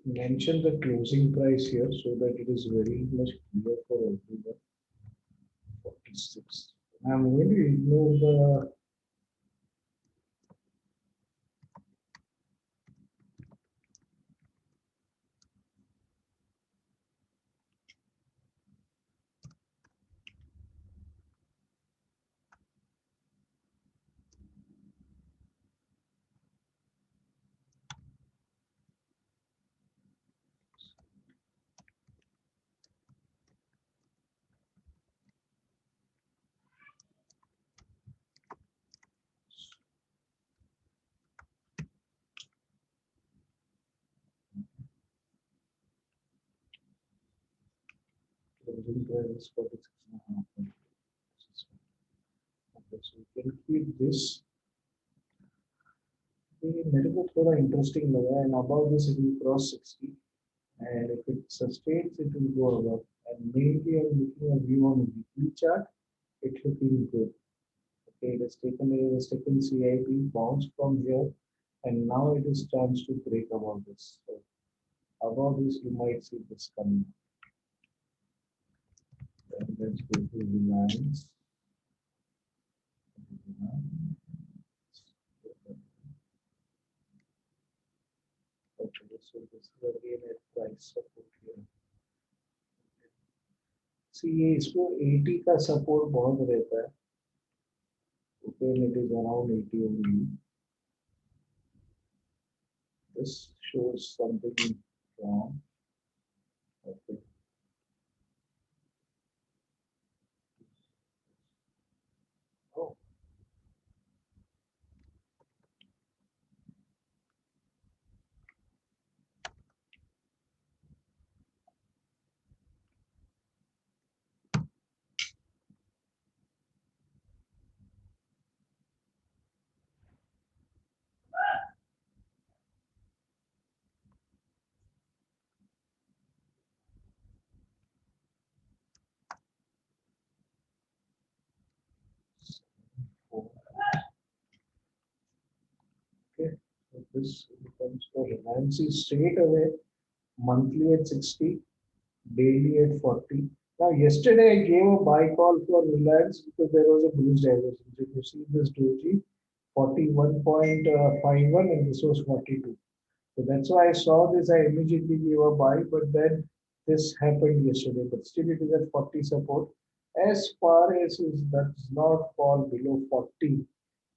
Mention the closing price here so that it is very much clear for everyone. 46. I'm going to ignore the closing price 46.5. Okay, so you can keep this. मेरे को थोड़ा interesting लगा, and above this it will cross 60, and if it sustains it will go above, and mainly I'm looking at view on weekly chart. It's looking good. Okay, it has taken CIP bounce from here, and now it is chance to break above this. So above this you might see this coming. And let's go to Reliance. Okay, so this is again a price support here. See, ये इसको 80 का support बहुत रहता है. Okay, and it is around 80 only. This shows something wrong. Okay. Oh. this becomes for Reliance is straight away monthly at 60, daily at 40. Now, yesterday I gave a buy call for Reliance because there was a bullish divergence. If you see this doji, 41.51 and this was 42. So that's why I saw this, I immediately gave a buy, but then this happened yesterday. But still it is at 40 support. As far as it does not fall below 40,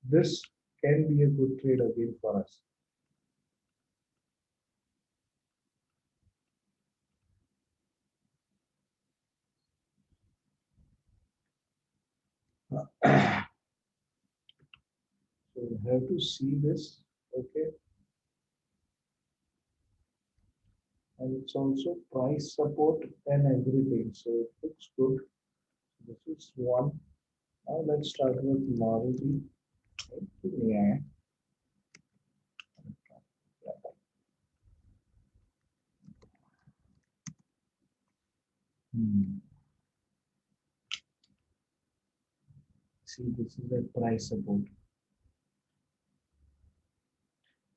this can be a good trade again for us. So you have to see this, okay? And it's also price support and everything. So it looks good. This is one. Now let's start with Maruti. Yeah. See, this is a price support.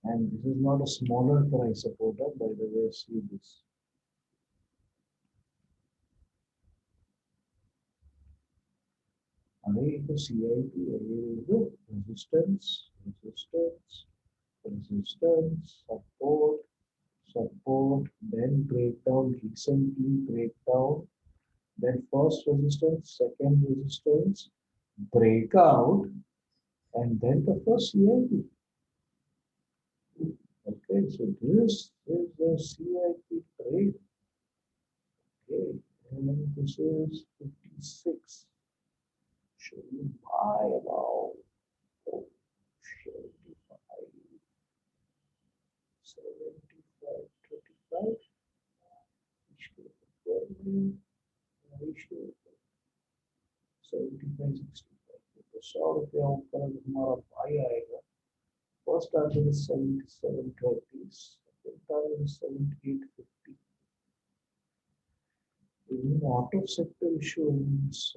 And this is not a smaller price supporter, by the way, see this. Array to CIP, array resistance, resistance, resistance, support, support, then breakdown, recently breakdown, then first resistance, second resistance, breakout, and then the first CIP. Okay, so this is the CIP trade. Okay, and this is 56. Should we buy about 75, 75, 35? Ratio 75, 65. तो 100 रुपया ऊपर अगर हमारा भाई आएगा, first target is 77.30, second target is 78.50. In auto sector issuance,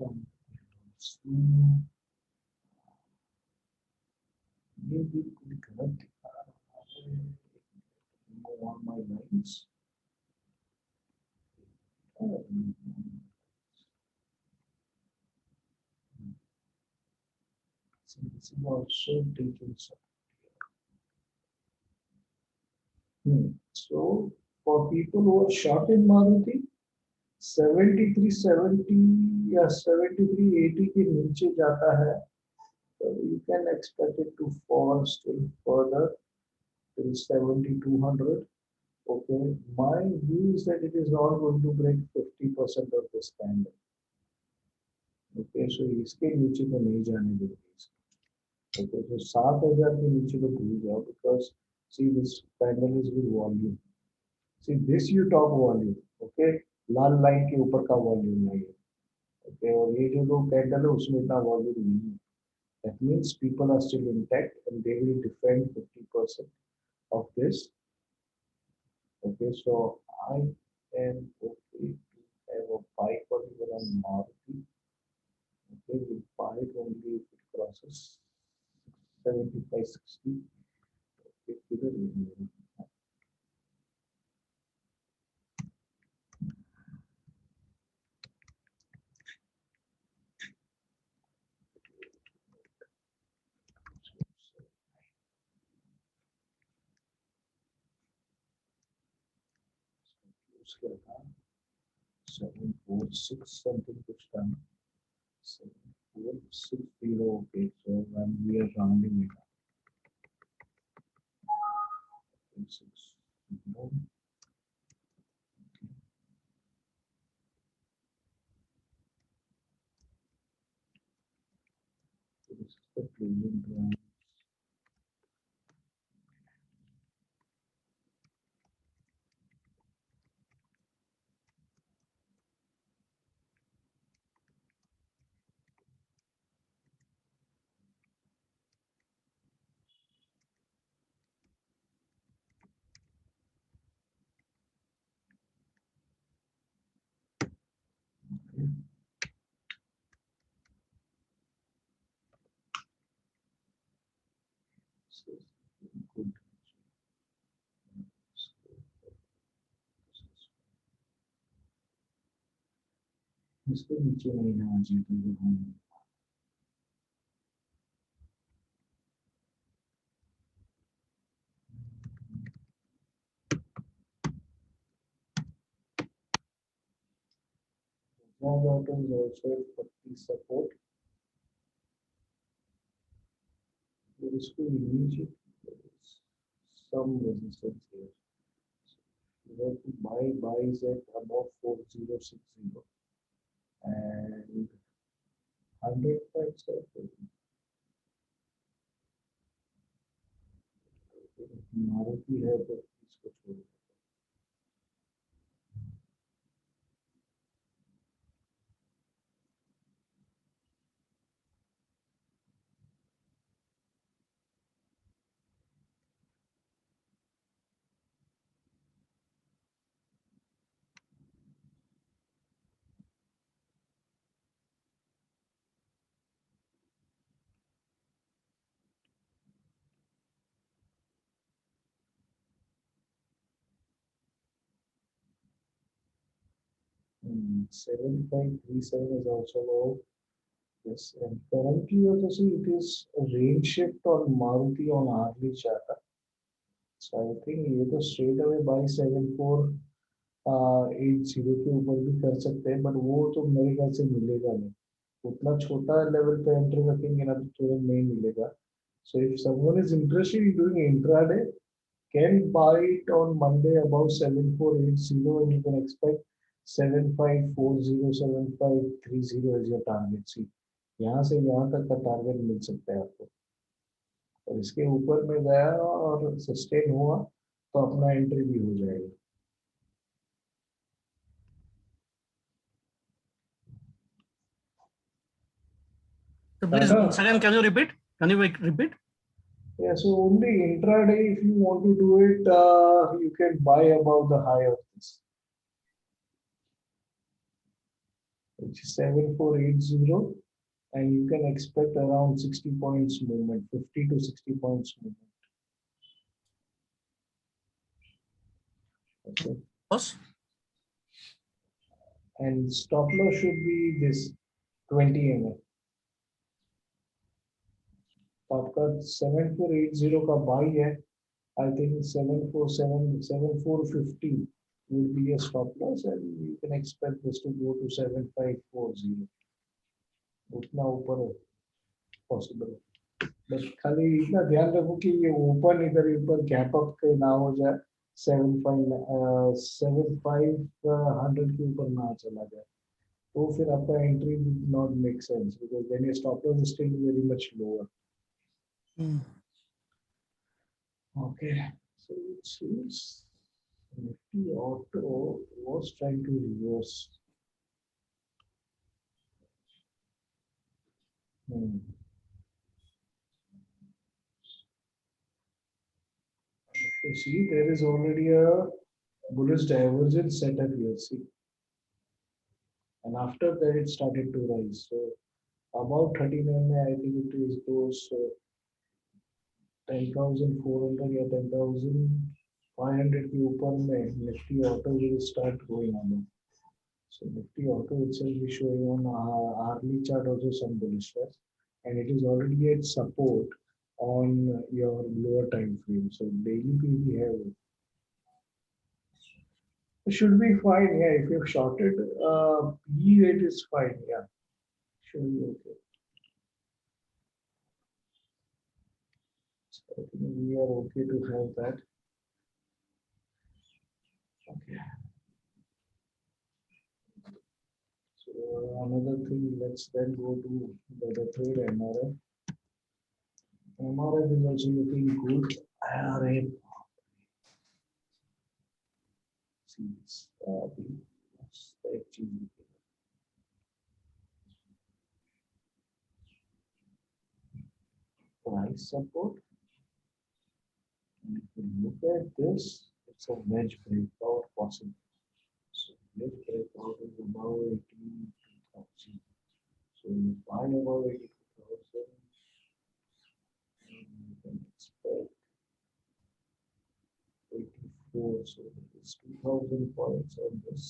ये भी कुछ गलत दिखा रहा है. Go on my lines. So this is also taking some. So for people who are short in Maruti, 7370 या 7380 के नीचे जाता है, so you can expect it to fall still further till 7200. Okay, my view is that it is not going to break 50% of this candle. Okay, so इसके नीचे तो नहीं जाने देंगे. Okay, so 7000 के नीचे तो भूल जाओ, because see this candle is with volume. See this you talk volume. Okay, Lal line के ऊपर का volume नहीं है. Okay, और ये जो दो candle है उसमें इतना volume नहीं है. That means people are still intact and they will defend 50% of this. Okay, so I am okay to have a buy for even on Maruti. Okay, we buy it only if it crosses 75, 60. Okay, उसके बाद 746 something कुछ time. 7460. Okay, so when we are rounding it up. 60. This is the closing price. Okay. So good. इसके नीचे नहीं जाना चाहिए था। That is also 40 support. There is to immediate some resistance here. You have to buys at above 4060 and 100 points. Maruti है तो इसको छोड़ 7537 is also low. Yes, and currently also see it is a range shift on Maruti on hourly chart. So I think ये तो straight away by 7480 के ऊपर भी कर सकते हैं, but वो तो मेरे ख्याल से मिलेगा नहीं. उतना छोटा लेवल पे एंट्री रखेंगे ना तो तुरंत नहीं मिलेगा. So if someone is interested in doing intraday, can buy it on Monday above 7480 and you can expect 7540 7530 as your target. See, यहाँ से यहाँ तक का टारगेट मिल सकता है आपको. और इसके ऊपर में गया और सस्टेन हुआ तो अपना एंट्री भी हो जाएगा. So please, Tata. once again, can you repeat? Can you repeat? Yeah, so only intraday, if you want to do it, you can buy above the high of this, which is 7480, and you can expect around 60 points movement, 50 to 60 points movement. Okay. Boss? And stop loss should be this 20 mm. आपका 7480 का buy है. I think 7450 would be a stop loss, and you can expect this to go to 7540. उतना ऊपर possible. But खाली इतना ध्यान रखो कि ये ओपन इधर ऊपर गैप अप के ना हो जाए. 7500 के ऊपर ना चला जाए तो फिर आपका entry not make sense because then your stop loss is still very much lower. Okay, so it seems Nifty Auto was trying to reverse. You see, there is already a bullish divergence set up here. See, and after that it started to rise. So about 39, I think it is those 10,400 या 10,500 के ऊपर में Nifty Auto will start going on. So Nifty Auto itself is showing on hourly chart also some bullishness, and it is already at support on your lower time frame. So daily PV have it should be fine. Yeah, if you've shorted PE rate is fine. Yeah, should be okay. So I think we are okay to have that. Okay. So another thing, let's then go to the trade MRF. MRF is also looking good. IRA. See, price support. And if you look at this, it's a wedge breakout possible. So wedge breakout is above 82,000. So you buy above 82,000, and you can expect 84. So it's 2,000 points on this.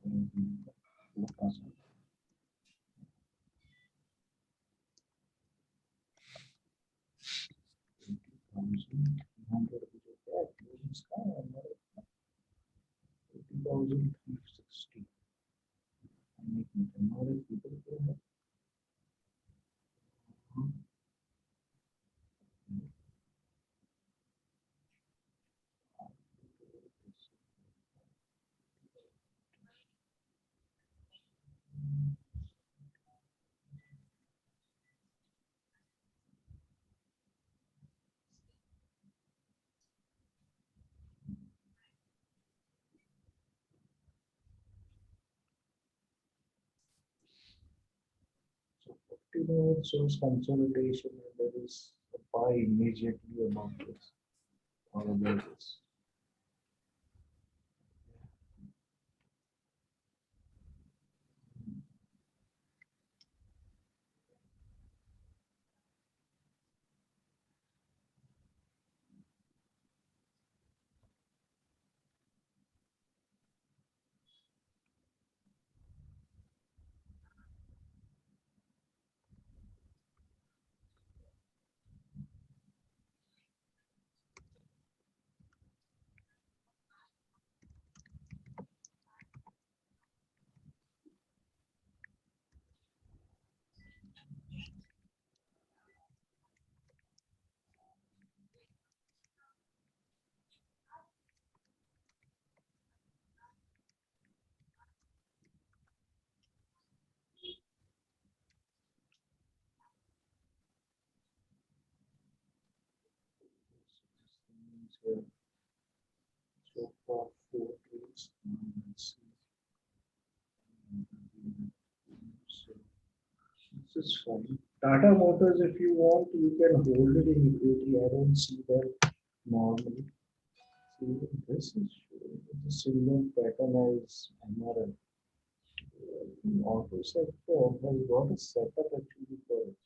So 50 minutes shows consolidation and there is a buy immediately about this or about this. So so far, four trades. Let's see. So this is fine. Tata Motors, if you want, you can hold it in equity. I don't see that normally. See, this is showing the similar pattern as MRL. The auto sector has got a setup actually for it.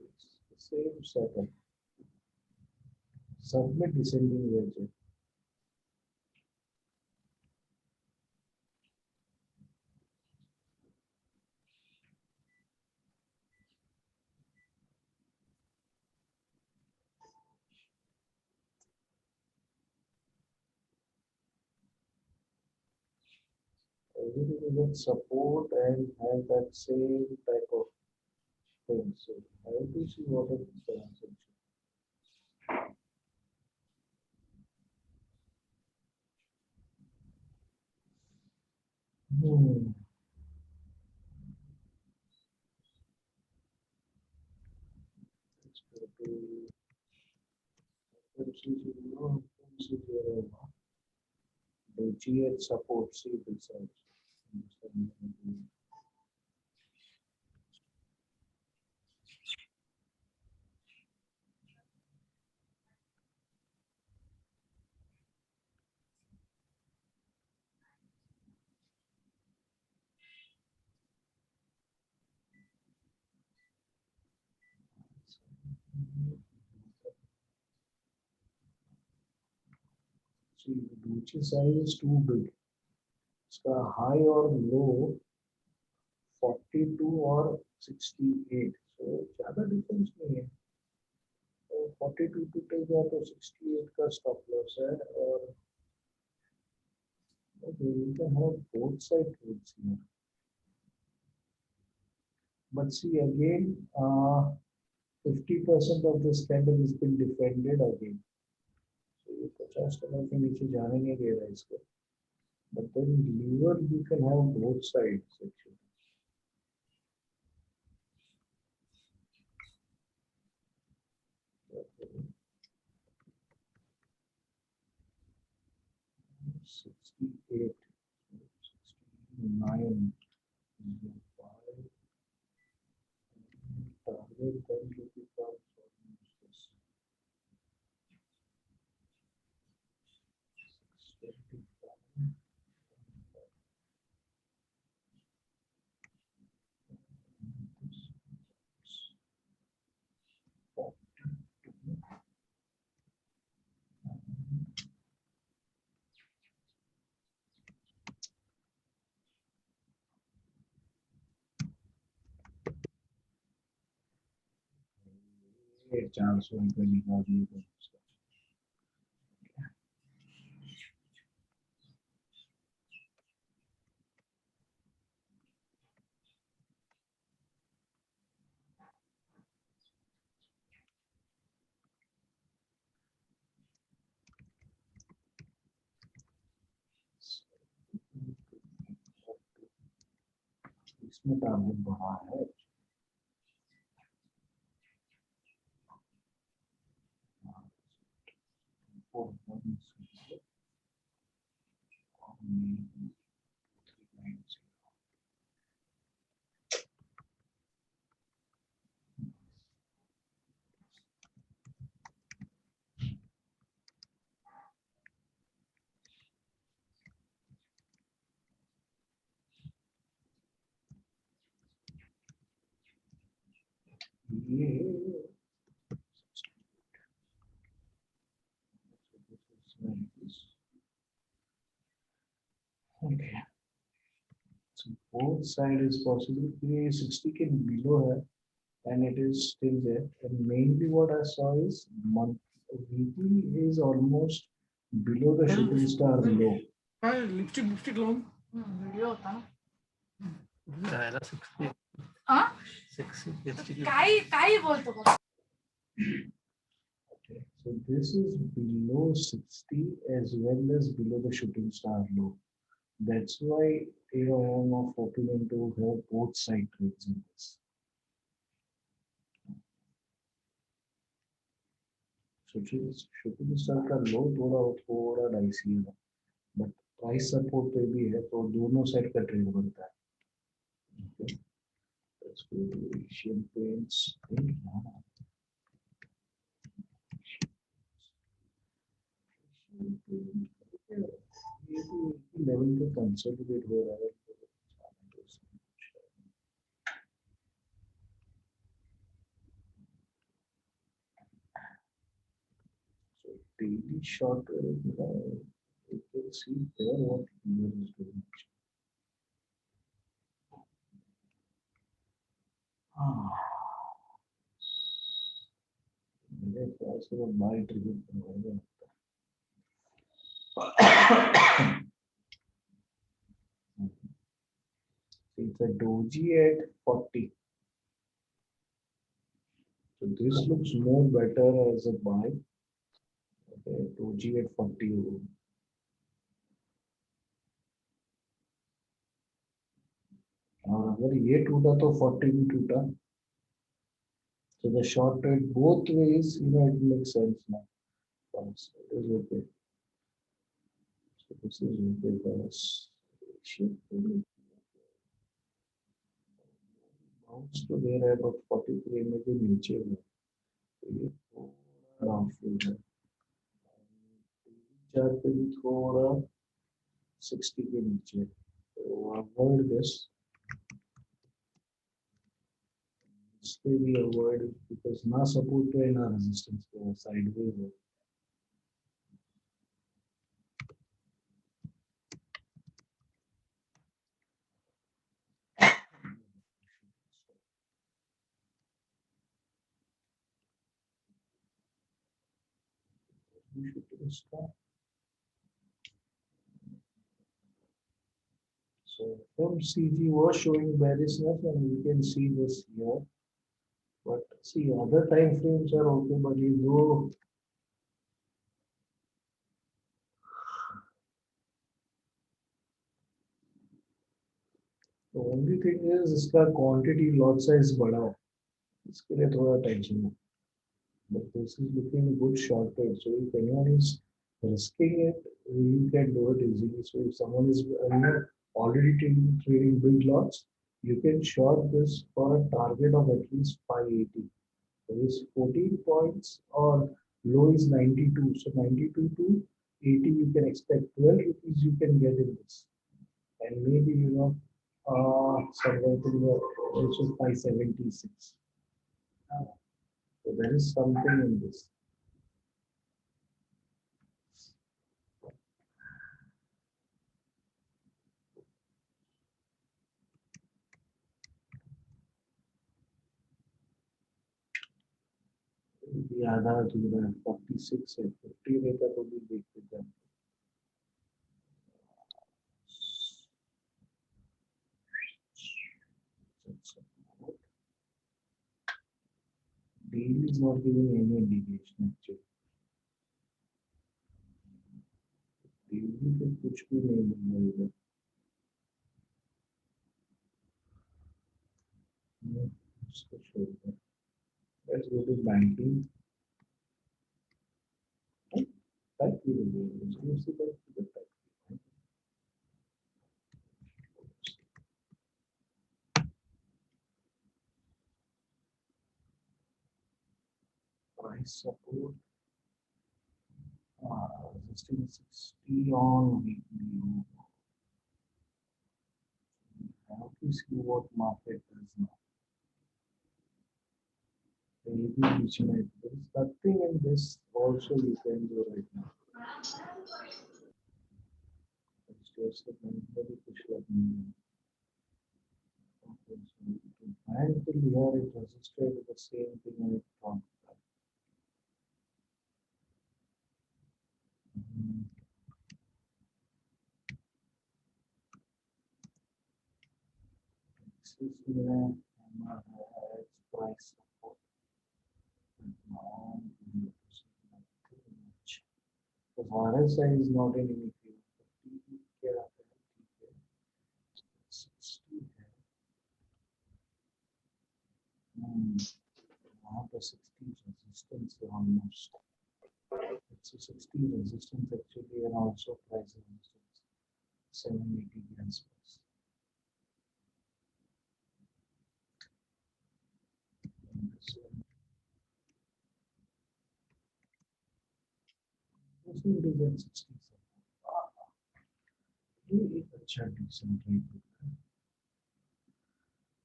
It's the same setup. Submit descending wedge. Everything is at support and have that same type of thing. So I have to see what is the transaction. Hmm. Let's go to FMCG. FMCG. The GH support. See this also. See, the Gucci size is too big. इसका high or low 42 or 68. So ज़्यादा difference नहीं है. तो 42 टूटेगा तो 68 का stop loss है और okay, you can have both side trades here. But see again, 50% of this candle has been defended again. So ये 50 के नीचे जाने नहीं दे रहा इसको. But then lever you can have both sides actually. Okay. 68, 69, 5, target 10 rupee pounds almost this. 625. फिर 400 रुपये निकालिए तो उसका। इसमें टारगेट बढ़ा है। ये okay. So both side is possible. 60 के below है, and it is still there. And mainly what I saw is month weekly is almost below the shooting star low. Lipstick लाऊं व्हिडिओ होता ना जायला 60 हा 60 लिपस्टिक काही बोलतो बघ. Okay. So this is below 60 as well as below the shooting star low. That's why I'm of opinion to have both side trades in this. So shooting star का low थोड़ा dicey है, but price support पे भी है, तो दोनों side का trade बनता है. Okay. Let's go to Asian Paints. ये लेवल पे कंसोलिडेट हो रहा है. So daily short, you can see there what he is doing. मेरे पास वो बाय ट्रिगर करवाएगा. It's a doji at 40. So this looks more better as a buy. Okay, doji at 40. और अगर ये टूटा तो 40 भी टूटा. So the short trade both ways, it makes sense now. So it is okay. So this is okay for us. Bounce to there है, but 43 में भी नीचे है. ये थोड़ा डाउनफॉल है. चार पे भी थोड़ा 60 के नीचे. So avoid this. Still we avoid it because ना support पे ना resistance पे sideways है. So FMCG was showing bearishness, and we can see this here. But see, other time frames are okay, but you know, the only thing is इसका quantity lot size बड़ा है, इसके लिए थोड़ा tension है. But this is looking a good short trade. So if anyone is risking it, you can do it easily. So if someone is already trading big lots, you can short this for a target of at least 580. So this 14 points or low is 92. So 92 to 80, you can expect 12 rupees you can get in this. And maybe, somewhere also 576. So there is something in this. ये आधा अधूरा है, 46 है, 50 रहता तो भी देखते जाते। Daily is not giving any indication actually. Daily पे कुछ भी नहीं मिल रहा इधर। उसको छोड़ दो। Let's go to banking. Type की हो गई है, HDFC type की तो type की है। Price support. Resisting 60 on weekly. How to see what market does now. Maybe which might there is nothing in this also you can do right now. HDFC Bank very कुछ करनी है. Okay, so until here it resisted with the same thing and it dropped. This is where MRS price support. Now we have to see nothing much. The RSI is not in any field. क्या है? 60 है. वहाँ पे 60 resistance है almost. It's a 60 resistance actually and also price resistance. 780 के आसपास. This one is at 60. ये एक अच्छा decent rate होता है.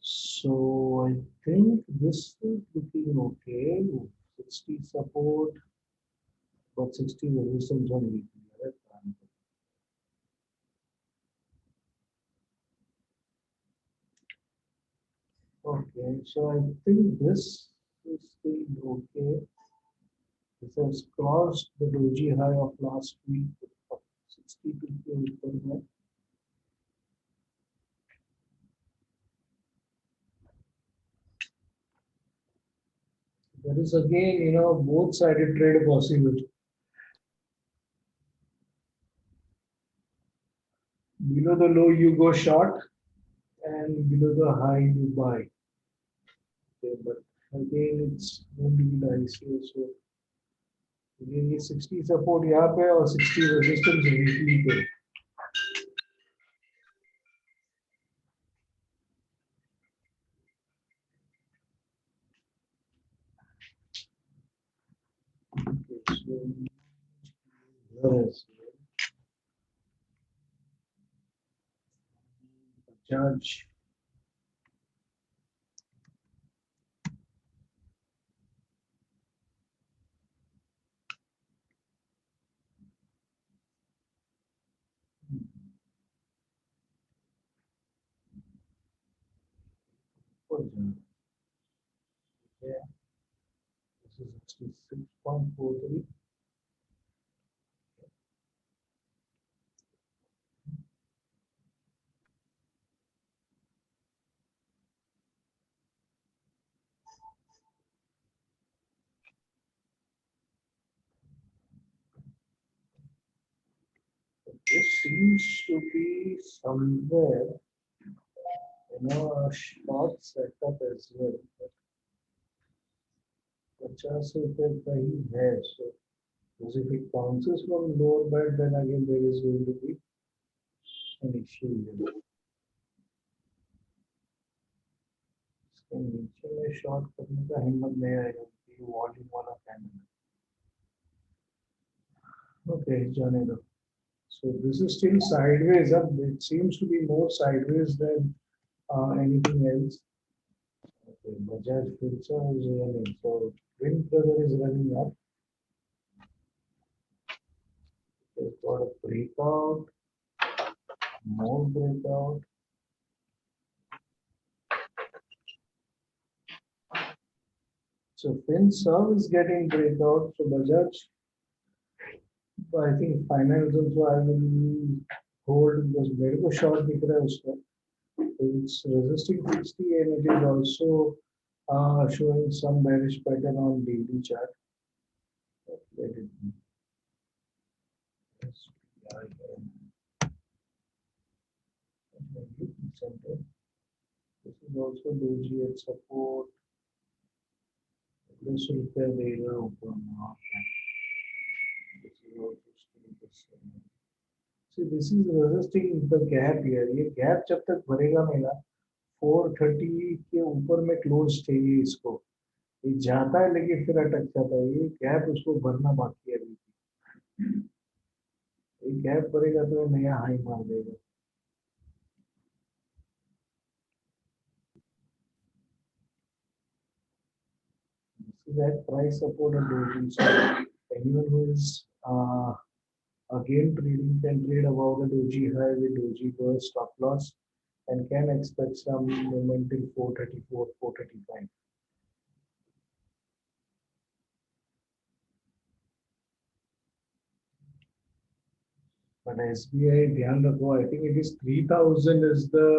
So I think this is looking okay. 60 support, but 60 resistance on weekly. Right? Okay, so I think this is still okay. This has crossed the doji high of last week of 62. There is again, both-sided trade possible. Below the low you go short, and below the high you buy. Okay, but again it's going to be the ICO. So again ये 60 support यहाँ पे और 60 resistance weekly पे. Okay, so yes. Judge. Yeah, this is 66.43. This seems to be somewhere, a short setup as well. But 50 रुपए का ही है. So because if it bounces from lower band, then again there is going to be an issue here. इसके नीचे में short करने का हिम्मत नहीं आएगा क्योंकि वॉल्यूम वाला कैंडल. Okay, जाने दो. So this is still sideways up. It seems to be more sideways than anything else. Okay, Bajaj Finserv is running. So Twin Brother is running up. It's got a breakout, more breakout. So FinServ is getting breakout. So Bajaj, I think finance also I will hold because मेरे को short दिख रहा है उसका. It's resisting 60 and it is also showing some bearish pattern on daily chart. Let it be. Center. This is also doji at support. This will pair the open market. This is also still the same. See, this is resisting the gap here. ये gap जब तक भरेगा नहीं ना 430 के ऊपर में close चाहिए इसको. ये जाता है लेकिन फिर अटक जाता है. ये गैप उसको भरना बाकी है अभी. ये गैप भरेगा तो ये नया हाई मार देगा. This is at price support or doji. So anyone who is again trading can trade above the doji high with doji burst stop loss and can expect some movement till 434, 435. But SBI, ध्यान रखो, I think it is 3000 is the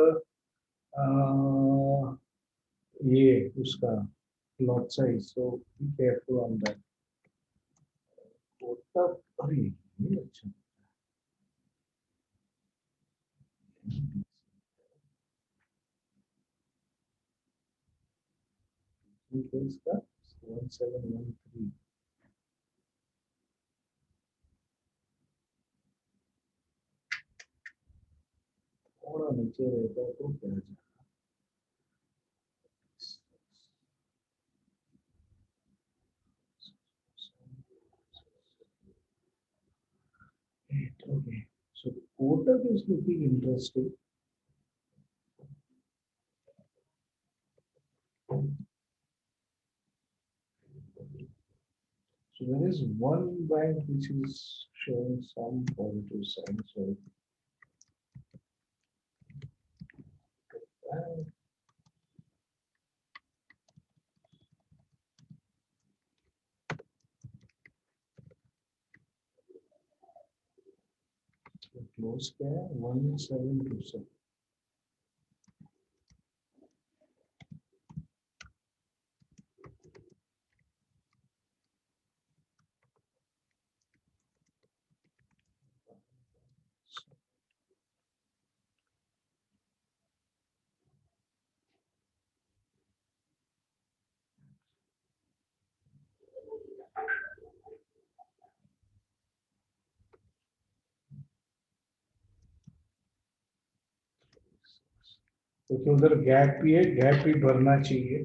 ये उसका lot size, so be careful on that. Kotak, अरे ये अच्छा. इसका 1713. थोड़ा नीचे रहता है तो क्या जाए. Okay, so Kotak is looking interesting. So there is one bank which is showing some positive signs. So bank. So close क्या है 1727. क्योंकि उधर गैप भी है, गैप भी भरना चाहिए.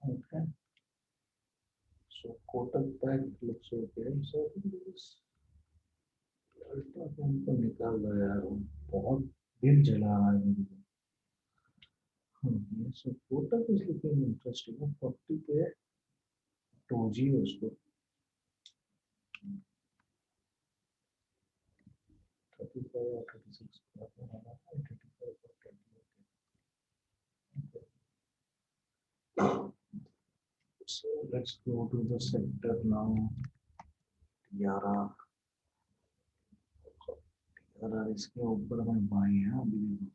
Okay. So Kotak Bank looks okay. So I think this ultra phone को निकाल दो यार, वो बहुत दिल जला रहा है मेरे को. So Kotak is looking interesting. 40 पे टोजी है उसको. 35 or 36. 35 or 20. So let's go to the sector now. Yara. Yara इसके ऊपर में बाय है अभी भी.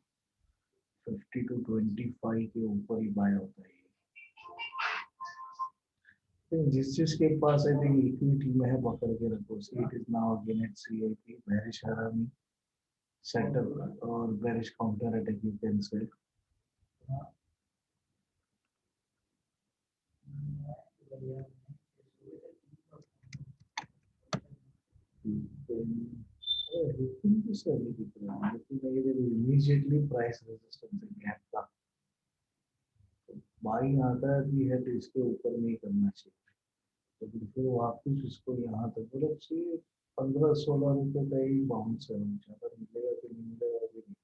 50 to 25 के ऊपर ही बाय होता है. जिस चीज के पास आई थिंक इक्विटी में है पकड़ के रखो. It is now again at CIP bearish harami setup और bearish counter attack you can say. Immediately price resistance gap का बाइंग आता है भी है तो इसके ऊपर नहीं करना चाहिए. तो फिर वापस इसको यहाँ तक मतलब से 15-16 रुपए का ही बाउंस है, ज़्यादा मिलेगा कि नहीं मिलेगा अभी नहीं।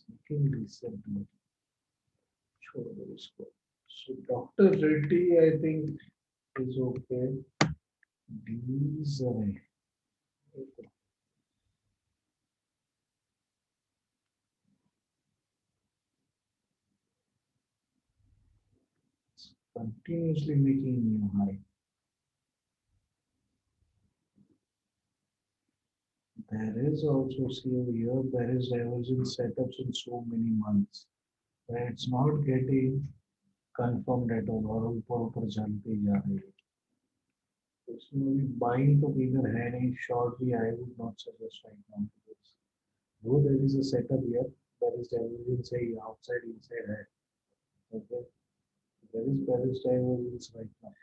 लुकिंग रिसेंट, छोड़ दो इसको। So Dr. Reddy, I think is okay. These are continuously making new high. There is also, see over here, there is divergence setups in so many months where it's not getting confirmed at all और ऊपर ऊपर चलते जा रही है। तो इसमें भी buying तो इधर है नहीं, short भी I would not suggest right now because though there is a setup here, there is divergence है outside inside है, okay, there is bearish divergence right now.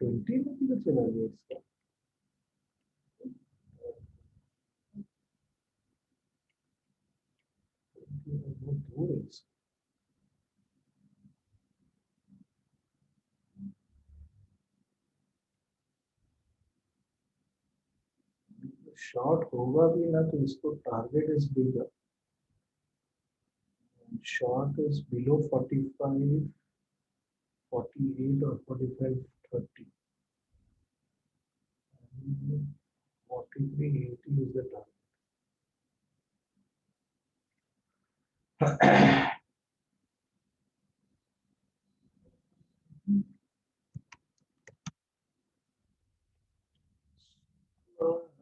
20 में किधर चला गया इसका? बहुत दूर है इसका। शॉर्ट होगा भी ना तो इसको target is bigger, short is below 45, 48 और 45, 30, 43, 80 is the target.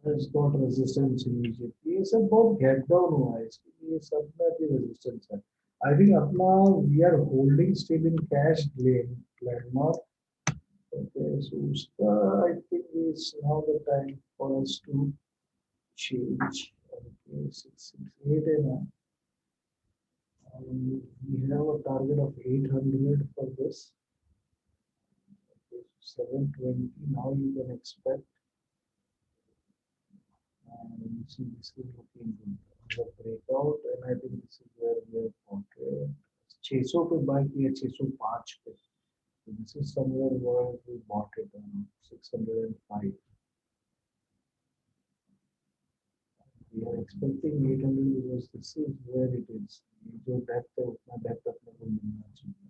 Has got resistance immediately, ये सब बहुत gap down हुआ है, इसके लिए सब में भी resistance है। I think अपना we are holding still in cash landmark. Okay, so उसका I think is now the time for us to change. Okay, 668 है ना, we have a target of 800 for this. Okay, 720 now you can expect. And you see this is looking good. The breakout, and I think this is where we are okay. 600 पे buy किया, 605 पे. So this is somewhere where we bought it around 605. We are expecting 800 because this is where it is. जो depth है उतना depth अपने को मिलना चाहिए.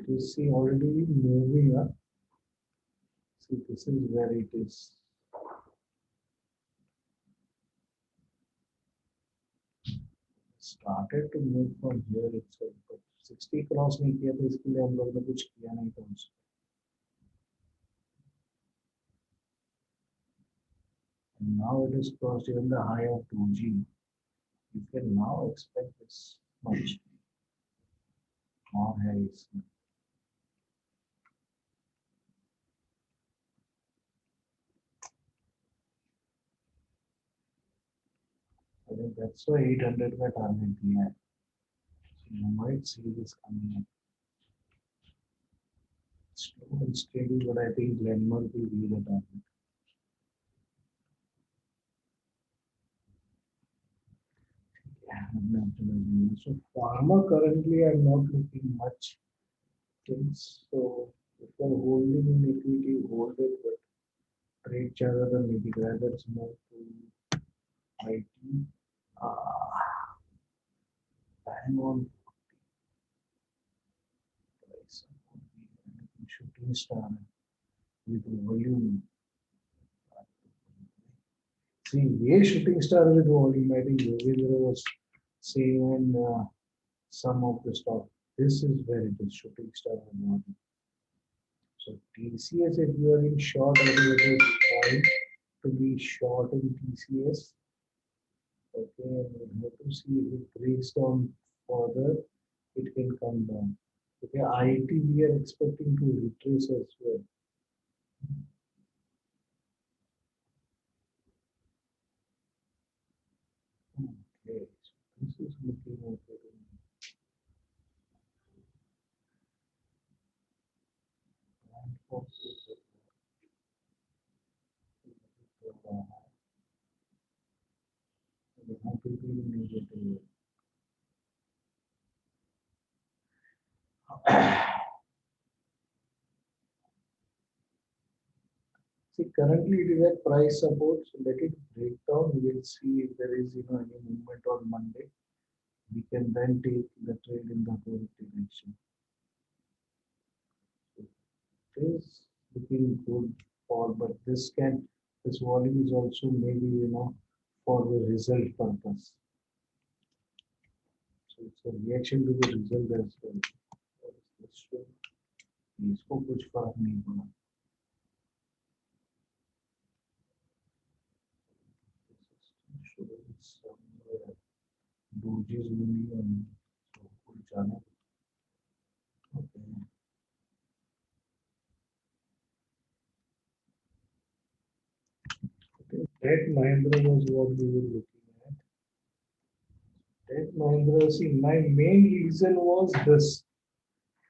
You see already moving up. See this is where it is. Started to move from here itself, but 60 cross नहीं किया तो इसके लिए हम लोग ने कुछ किया नहीं था उसको. And now it is crossed even the high of 2G. You can now expect this much more highs. I think that's why 800 का target दिया है. So you might see this coming up. Slow and steady, but I think landmark will be the target. So pharma currently I'm not looking much things. So if you're holding in equity, hold it, but trade ज़्यादा than maybe rather it's more to IT. Bang on price. Shooting star with volume. See, ये shooting star with volume, I think Yogindra was saying in some of the stock. This is where it is, shooting star with volume. So TCS, if you are in short, I think it is fine to be short in TCS. Okay, and we have to see if it breaks down further, it can come down. Okay, IT we are expecting to retrace as well. Okay, so this is looking okay. And for this, we have to be negative. See, currently it is at price support, so let it break down. We will see if there is any movement on Monday. We can then take the trade in the opposite direction. It is looking good for, but this volume is also maybe for the result purpose. So it's a reaction to the result as well. इसको कुछ फर्क नहीं पड़ा. Somewhere Doge's only so cool channel. Okay. Tech Mahindra was what we were looking at. Tech Mahindra, see, my main reason was this,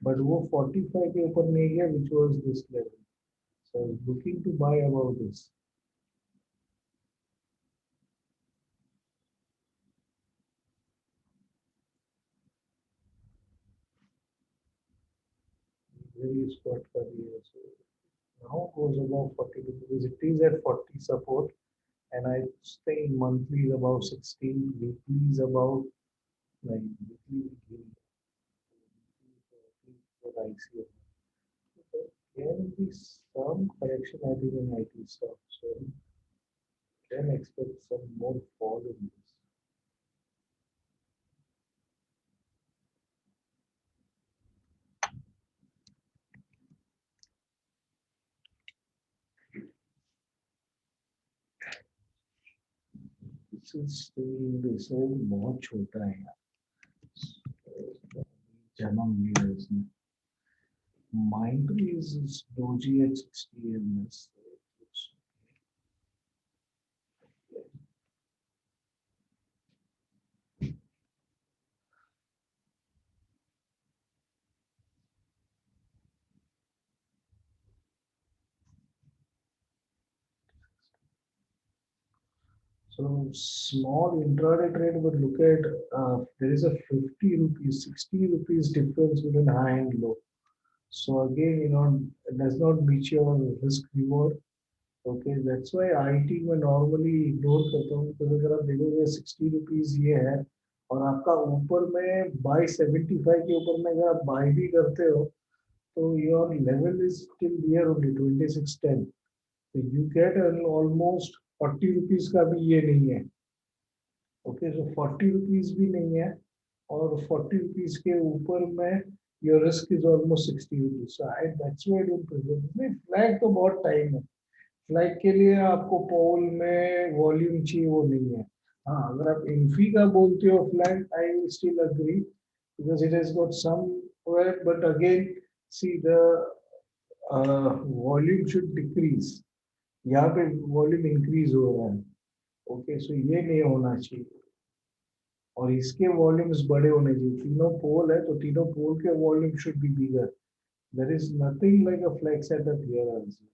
but वो 45 के ऊपर नहीं गया, which was this level. So I was looking to buy about this. Very spot for the so now goes above 40 because it is at 40 support, and I stay monthly is about 16, weekly is about like weekly what I see. There can be some correction I think in IT stuff, so can expect some more fall in this. This is still this whole बहुत छोटा है यार. जन्म लिया इसने. Mind is doji at 60 ms. So small intraday trade would look at there is a 50 rupees, 60 rupees difference between high and low. So again, it does not meet your risk reward. Okay, that's why IT में normally ignore करता हूँ because अगर आप देखोगे 60 rupees ये है और आपका ऊपर में by 75 के ऊपर में अगर आप buy भी करते हो तो your level is still there only 2610. So you get almost 40 rupees का भी ये नहीं है. Okay, so 40 rupees भी नहीं है और 40 rupees के ऊपर में your risk is almost 60 rupees. So that's why I don't prefer. नहीं, flag तो बहुत time है. फ्लैग के लिए आपको पोल में वॉल्यूम चाहिए, वो नहीं है. हाँ, अगर आप इन्फी का बोलते हो flag, I will still agree because it has got somewhere, but again see the volume should decrease. यहाँ पे वॉल्यूम इंक्रीज हो रहा है. ओके, सो ये नहीं होना चाहिए और इसके वॉल्यूम्स बड़े होने चाहिए. तीनों पोल है तो तीनों पोल के volume should be bigger. There is nothing like a flag setup here also.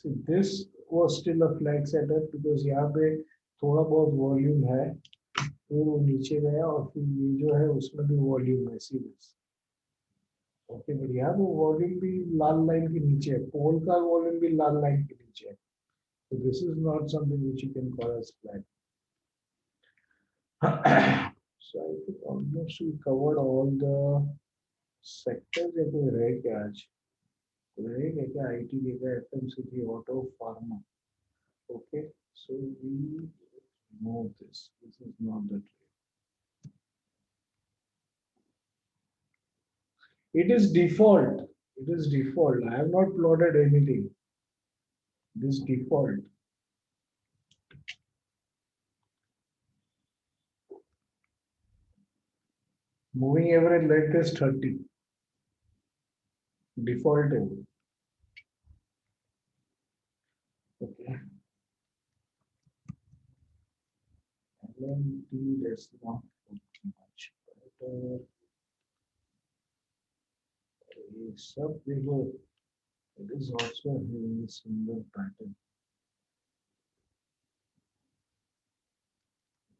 So this was still a flag setup because यहाँ पे थोड़ा बहुत वॉल्यूम है, फिर वो नीचे गया और फिर ये जो है उसमें भी वॉल्यूम है सीरीज. ओके, बट यहाँ पे वॉल्यूम भी लाल लाइन के नीचे है, पोल का वॉल्यूम भी लाल लाइन के नीचे है. So this is not something which you can call as flag. So I think almost we covered all the sectors. या कोई रह गया आज? रहेगा क्या? IT देगा, FMCG, auto, pharma. Okay, so we know this. This is not the trade. It is default. It is default. I have not plotted anything. This default. Moving average like this 30. Default. Okay. LMT, that's not much better. Sub bigger. It is also having a similar pattern.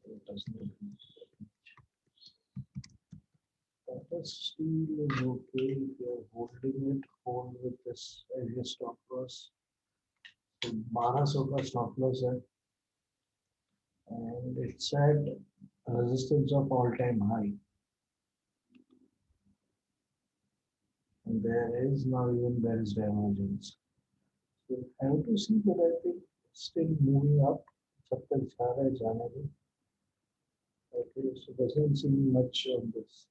It does not. Steel is okay. If you're holding it, hold with this as your stop loss. So 1200 का stop loss है, and it's at resistance of all-time high. And there is now even there is divergence. So I have to see, but I think it's still moving up. जब तक जा रहा है जाने दो. Okay, so doesn't seem much on this.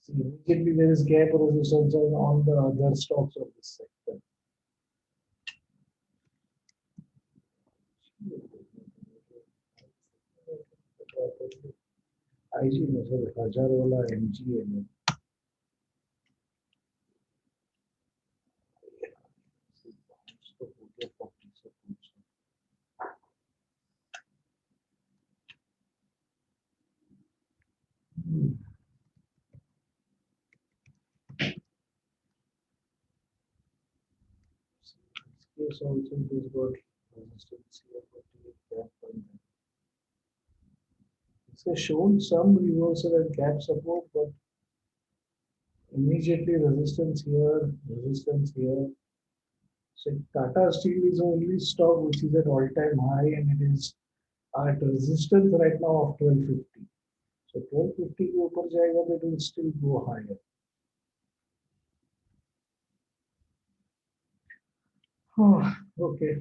See, immediately there is gap resistance on the other stocks of this sector. IG मतलब 1000 वाला MGA में. तो हो गया 40 से कुछ. This also has got resistance here, but it gap point. It has shown some reversal and gap support, but immediately resistance here, resistance here. So Tata Steel is the only stock which is at all-time high, and it is at resistance right now of 1250. So 1250 के ऊपर जाएगा तो it will still go higher. Okay,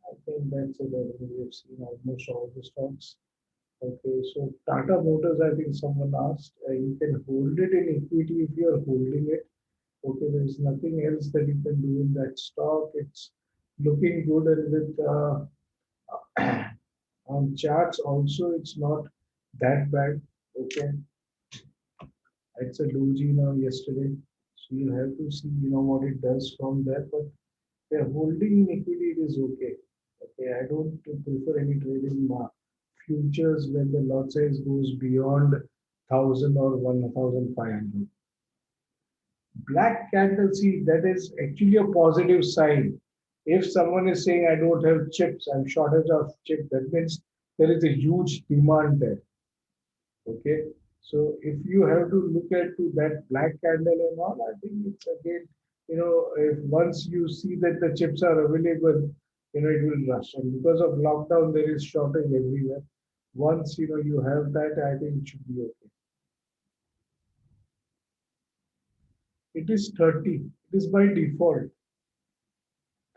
I think that's it. We have seen almost all the stocks. Okay, so Tata Motors, I think someone asked, you can hold it in equity if you are holding it. Okay, there is nothing else that you can do in that stock. It's looking good, and with on charts also, it's not that bad. Okay, it's a doji now yesterday, so you have to see, what it does from there. But they're holding in equity, it is okay. Okay, I don't prefer any trading futures when the lot size goes beyond 1000 or 1500. Black candle, see, that is actually a positive sign. If someone is saying, I don't have chips, I'm shortage of chip, that means there is a huge demand there. Okay, so if you have to look at to that black candle and all, I think it's again, if once you see that the chips are available, it will rush. And because of lockdown, there is shortage everywhere. Once you have that, I think it should be okay. It is 30. It is by default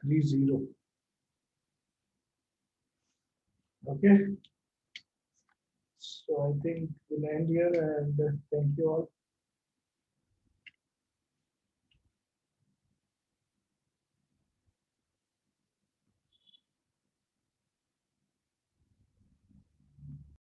30. Okay. So I think we'll end here, and thank you all.